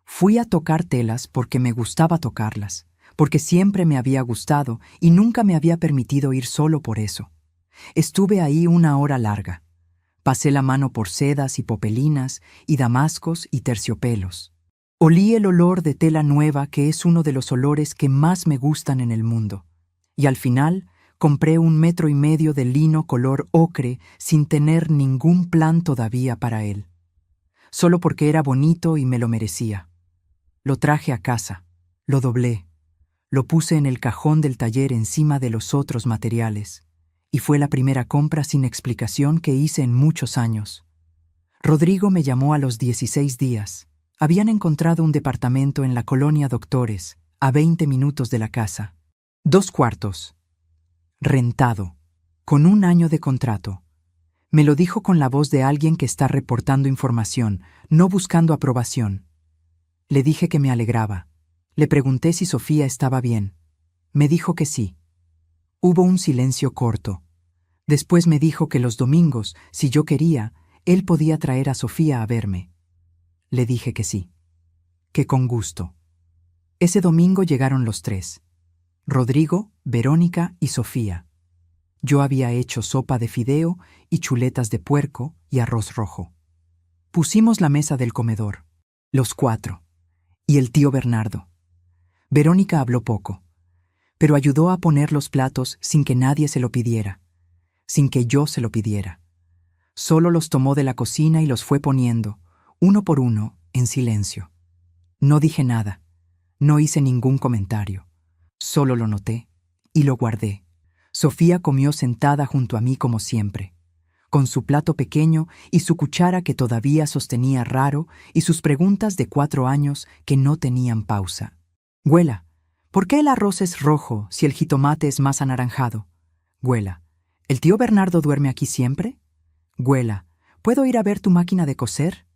Fui a tocar telas porque me gustaba tocarlas, porque siempre me había gustado y nunca me había permitido ir solo por eso. Estuve ahí una hora larga. Pasé la mano por sedas y popelinas y damascos y terciopelos. Olí el olor de tela nueva, que es uno de los olores que más me gustan en el mundo. Y al final compré 1,5 metros de lino color ocre sin tener ningún plan todavía para él. Solo porque era bonito y me lo merecía. Lo traje a casa, lo doblé, Lo puse en el cajón del taller encima de los otros materiales, y fue la primera compra sin explicación que hice en muchos años. Rodrigo me llamó a los 16 días. Habían encontrado un departamento en la colonia Doctores, a 20 minutos de la casa. 2 cuartos. Rentado. Con 1 año de contrato. Me lo dijo con la voz de alguien que está reportando información, no buscando aprobación. Le dije que me alegraba. Le pregunté si Sofía estaba bien. Me dijo que sí. Hubo un silencio corto. Después me dijo que los domingos, si yo quería, él podía traer a Sofía a verme. Le dije que sí. Que con gusto. Ese domingo llegaron los 3. Rodrigo, Verónica y Sofía. Yo había hecho sopa de fideo y chuletas de puerco y arroz rojo. Pusimos la mesa del comedor, los 4, y el tío Bernardo. Verónica habló poco, pero ayudó a poner los platos sin que nadie se lo pidiera, sin que yo se lo pidiera. Solo los tomó de la cocina y los fue poniendo, uno por uno, en silencio. No dije nada, no hice ningún comentario, solo lo noté y lo guardé. Sofía comió sentada junto a mí como siempre, con su plato pequeño y su cuchara que todavía sostenía raro y sus preguntas de 4 años que no tenían pausa. Güela, ¿por qué el arroz es rojo si el jitomate es más anaranjado? Güela, ¿el tío Bernardo duerme aquí siempre? Güela, ¿puedo ir a ver tu máquina de coser?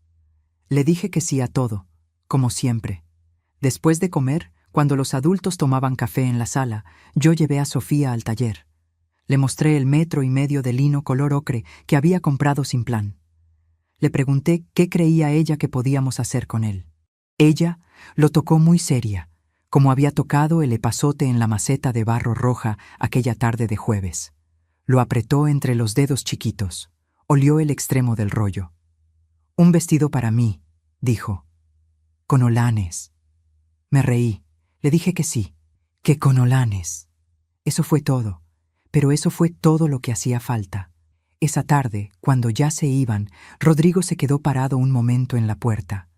Le dije que sí a todo, como siempre. Después de comer, cuando los adultos tomaban café en la sala, yo llevé a Sofía al taller. Le mostré el 1,5 metros de lino color ocre que había comprado sin plan. Le pregunté qué creía ella que podíamos hacer con él. Ella lo tocó muy seria, como había tocado el epazote en la maceta de barro roja aquella tarde de jueves. Lo apretó entre los dedos chiquitos. Olió el extremo del rollo. «Un vestido para mí», dijo. «Con olanes». Me reí. Le dije que sí, que con olanes. Eso fue todo. Pero eso fue todo lo que hacía falta. Esa tarde, cuando ya se iban, Rodrigo se quedó parado un momento en la puerta.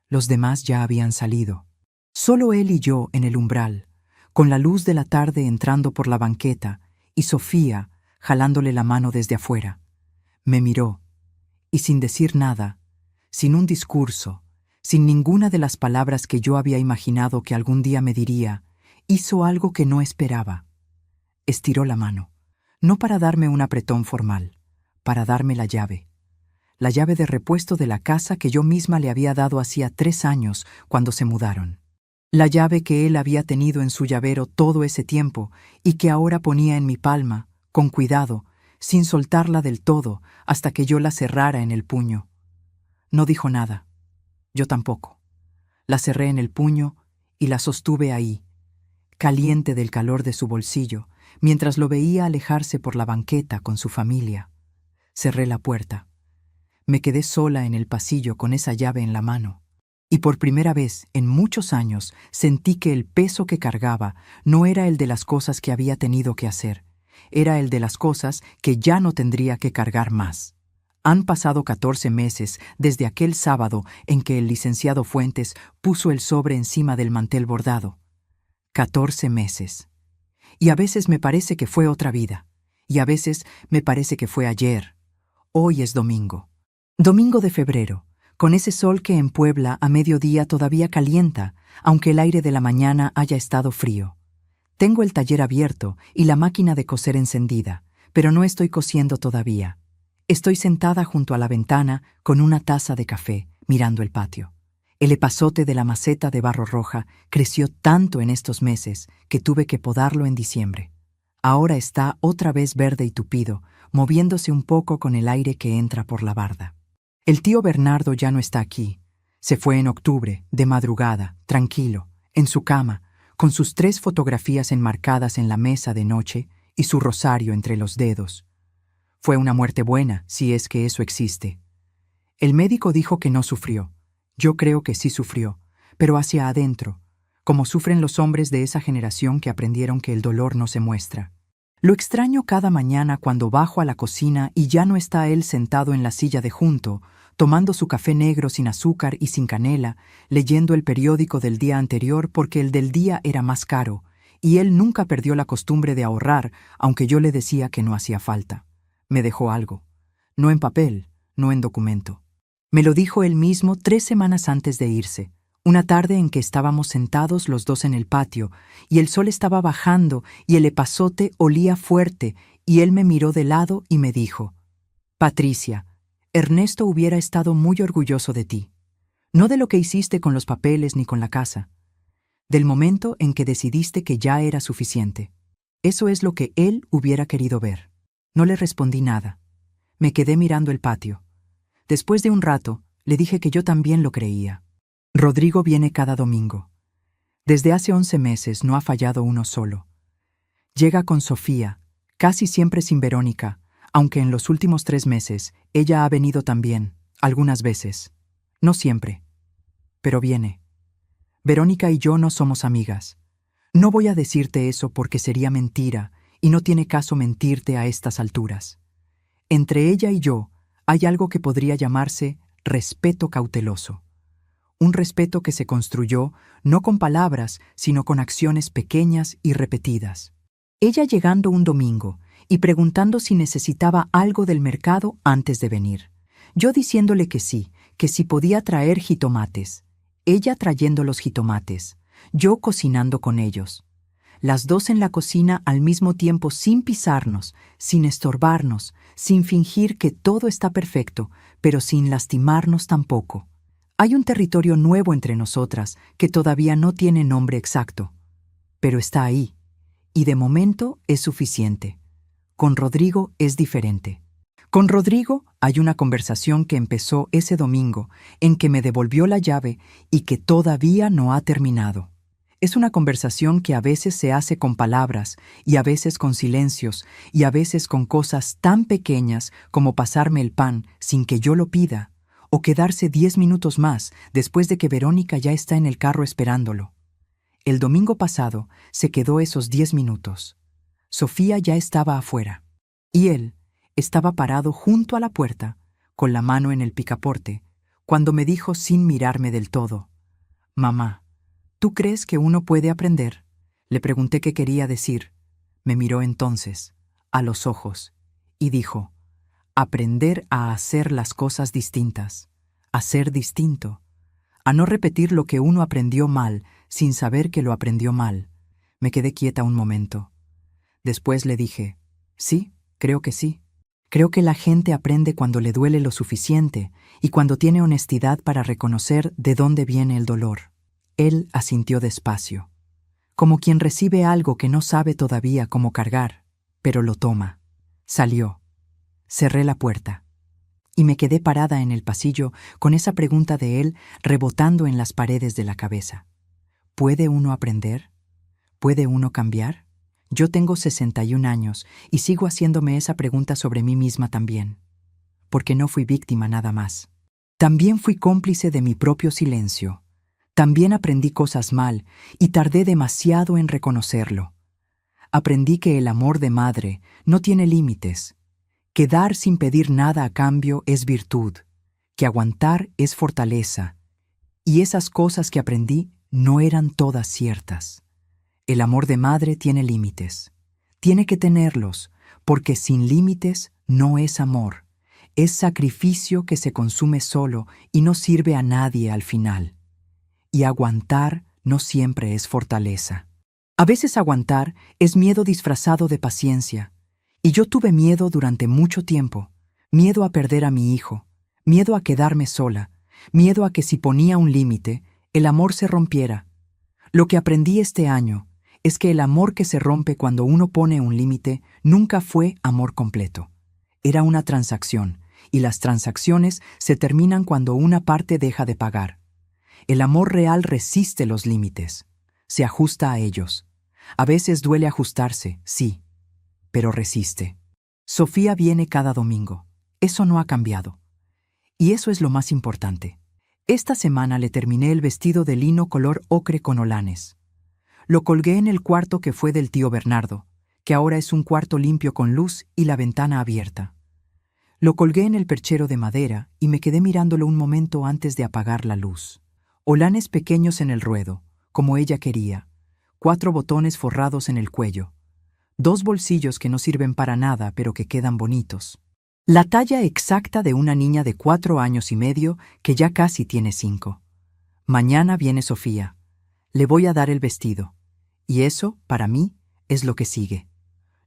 Los demás ya habían salido. Solo él y yo en el umbral, con la luz de la tarde entrando por la banqueta y Sofía jalándole la mano desde afuera. Me miró, y sin decir nada, sin un discurso, sin ninguna de las palabras que yo había imaginado que algún día me diría, hizo algo que no esperaba. Estiró la mano, no para darme un apretón formal, para darme la llave de repuesto de la casa que yo misma le había dado hacía 3 años cuando se mudaron. La llave que él había tenido en su llavero todo ese tiempo y que ahora ponía en mi palma, con cuidado, sin soltarla del todo hasta que yo la cerrara en el puño. No dijo nada, yo tampoco. La cerré en el puño y la sostuve ahí, caliente del calor de su bolsillo, mientras lo veía alejarse por la banqueta con su familia. Cerré la puerta. Me quedé sola en el pasillo con esa llave en la mano. Y por primera vez en muchos años sentí que el peso que cargaba no era el de las cosas que había tenido que hacer, era el de las cosas que ya no tendría que cargar más. Han pasado 14 meses desde aquel sábado en que el licenciado Fuentes puso el sobre encima del mantel bordado. 14 meses. Y a veces me parece que fue otra vida, y a veces me parece que fue ayer. Hoy es domingo. Domingo de febrero, con ese sol que en Puebla a mediodía todavía calienta, aunque el aire de la mañana haya estado frío. Tengo el taller abierto y la máquina de coser encendida, pero no estoy cosiendo todavía. Estoy sentada junto a la ventana con una taza de café, mirando el patio. El epazote de la maceta de barro roja creció tanto en estos meses que tuve que podarlo en diciembre. Ahora está otra vez verde y tupido, moviéndose un poco con el aire que entra por la barda. El tío Bernardo ya no está aquí. Se fue en octubre, de madrugada, tranquilo, en su cama, con sus 3 fotografías enmarcadas en la mesa de noche y su rosario entre los dedos. Fue una muerte buena, si es que eso existe. El médico dijo que no sufrió. Yo creo que sí sufrió, pero hacia adentro, como sufren los hombres de esa generación que aprendieron que el dolor no se muestra. Lo extraño cada mañana cuando bajo a la cocina y ya no está él sentado en la silla de junto, tomando su café negro sin azúcar y sin canela, leyendo el periódico del día anterior porque el del día era más caro, y él nunca perdió la costumbre de ahorrar, aunque yo le decía que no hacía falta. Me dejó algo. No en papel, no en documento. Me lo dijo él mismo 3 semanas antes de irse, una tarde en que estábamos sentados los dos en el patio, y el sol estaba bajando y el epazote olía fuerte, y él me miró de lado y me dijo: «Patricia, Ernesto hubiera estado muy orgulloso de ti. No de lo que hiciste con los papeles ni con la casa. Del momento en que decidiste que ya era suficiente. Eso es lo que él hubiera querido ver». No le respondí nada. Me quedé mirando el patio. Después de un rato, le dije que yo también lo creía. Rodrigo viene cada domingo. Desde hace 11 meses no ha fallado uno solo. Llega con Sofía, casi siempre sin Verónica, aunque en los últimos 3 meses ella ha venido también, algunas veces. No siempre, pero viene. Verónica y yo no somos amigas. No voy a decirte eso porque sería mentira, y no tiene caso mentirte a estas alturas. Entre ella y yo hay algo que podría llamarse respeto cauteloso. Un respeto que se construyó no con palabras, sino con acciones pequeñas y repetidas. Ella llegando un domingo y preguntando si necesitaba algo del mercado antes de venir. Yo diciéndole que sí podía traer jitomates. Ella trayendo los jitomates, yo cocinando con ellos. Las dos en la cocina al mismo tiempo sin pisarnos, sin estorbarnos, sin fingir que todo está perfecto, pero sin lastimarnos tampoco. Hay un territorio nuevo entre nosotras que todavía no tiene nombre exacto, pero está ahí, y de momento es suficiente. Con Rodrigo es diferente. Con Rodrigo hay una conversación que empezó ese domingo en que me devolvió la llave y que todavía no ha terminado. Es una conversación que a veces se hace con palabras y a veces con silencios y a veces con cosas tan pequeñas como pasarme el pan sin que yo lo pida o quedarse 10 minutos más después de que Verónica ya está en el carro esperándolo. El domingo pasado se quedó esos 10 minutos. Sofía ya estaba afuera y él estaba parado junto a la puerta con la mano en el picaporte cuando me dijo sin mirarme del todo: «Mamá, ¿tú crees que uno puede aprender?». Le pregunté qué quería decir. Me miró entonces, a los ojos, y dijo: «Aprender a hacer las cosas distintas, a ser distinto, a no repetir lo que uno aprendió mal sin saber que lo aprendió mal». Me quedé quieta un momento. Después le dije: «Sí, creo que sí. Creo que la gente aprende cuando le duele lo suficiente y cuando tiene honestidad para reconocer de dónde viene el dolor». Él asintió despacio, como quien recibe algo que no sabe todavía cómo cargar, pero lo toma. Salió. Cerré la puerta. Y me quedé parada en el pasillo con esa pregunta de él rebotando en las paredes de la cabeza. ¿Puede uno aprender? ¿Puede uno cambiar? Yo tengo 61 años y sigo haciéndome esa pregunta sobre mí misma también. Porque no fui víctima nada más. También fui cómplice de mi propio silencio. También aprendí cosas mal y tardé demasiado en reconocerlo. Aprendí que el amor de madre no tiene límites, que dar sin pedir nada a cambio es virtud, que aguantar es fortaleza. Y esas cosas que aprendí no eran todas ciertas. El amor de madre tiene límites. Tiene que tenerlos, porque sin límites no es amor. Es sacrificio que se consume solo y no sirve a nadie al final. Y aguantar no siempre es fortaleza. A veces aguantar es miedo disfrazado de paciencia. Y yo tuve miedo durante mucho tiempo. Miedo a perder a mi hijo. Miedo a quedarme sola. Miedo a que si ponía un límite, el amor se rompiera. Lo que aprendí este año es que el amor que se rompe cuando uno pone un límite nunca fue amor completo. Era una transacción, y las transacciones se terminan cuando una parte deja de pagar. El amor real resiste los límites, se ajusta a ellos. A veces duele ajustarse, sí, pero resiste. Sofía viene cada domingo. Eso no ha cambiado. Y eso es lo más importante. Esta semana le terminé el vestido de lino color ocre con holanes. Lo colgué en el cuarto que fue del tío Bernardo, que ahora es un cuarto limpio con luz y la ventana abierta. Lo colgué en el perchero de madera y me quedé mirándolo un momento antes de apagar la luz. Holanes pequeños en el ruedo, como ella quería, 4 botones forrados en el cuello, 2 bolsillos que no sirven para nada pero que quedan bonitos. La talla exacta de una niña de 4 años y medio que ya casi tiene 5. Mañana viene Sofía. Le voy a dar el vestido. Y eso, para mí, es lo que sigue.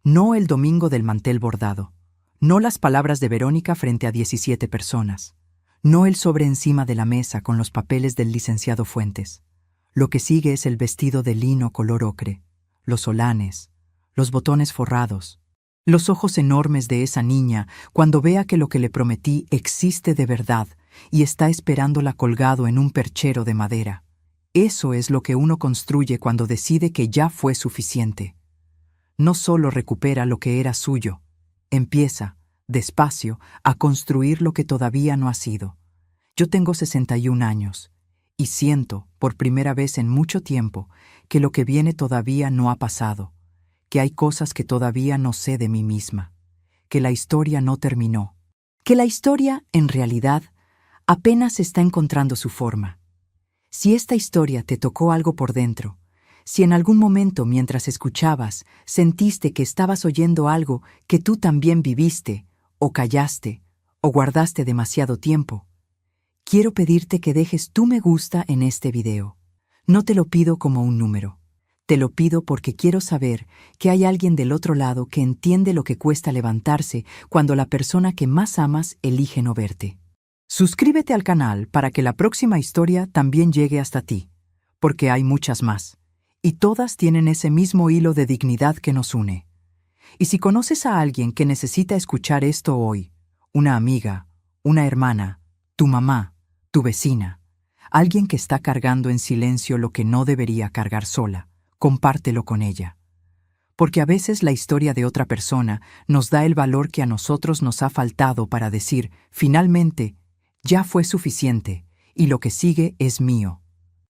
No el domingo del mantel bordado. No las palabras de Verónica frente a 17 personas. No el sobre encima de la mesa con los papeles del licenciado Fuentes. Lo que sigue es el vestido de lino color ocre, los solanes, los botones forrados, los ojos enormes de esa niña cuando vea que lo que le prometí existe de verdad y está esperándola colgado en un perchero de madera. Eso es lo que uno construye cuando decide que ya fue suficiente. No solo recupera lo que era suyo, empieza, despacio, a construir lo que todavía no ha sido. Yo tengo 61 años y siento, por primera vez en mucho tiempo, que lo que viene todavía no ha pasado, que hay cosas que todavía no sé de mí misma, que la historia no terminó, que la historia, en realidad, apenas está encontrando su forma. Si esta historia te tocó algo por dentro, si en algún momento mientras escuchabas sentiste que estabas oyendo algo que tú también viviste, o callaste, o guardaste demasiado tiempo, quiero pedirte que dejes tu me gusta en este video. No te lo pido como un número. Te lo pido porque quiero saber que hay alguien del otro lado que entiende lo que cuesta levantarse cuando la persona que más amas elige no verte. Suscríbete al canal para que la próxima historia también llegue hasta ti, porque hay muchas más, y todas tienen ese mismo hilo de dignidad que nos une. Y si conoces a alguien que necesita escuchar esto hoy, una amiga, una hermana, tu mamá, tu vecina, alguien que está cargando en silencio lo que no debería cargar sola, compártelo con ella. Porque a veces la historia de otra persona nos da el valor que a nosotros nos ha faltado para decir, finalmente, ya fue suficiente, y lo que sigue es mío.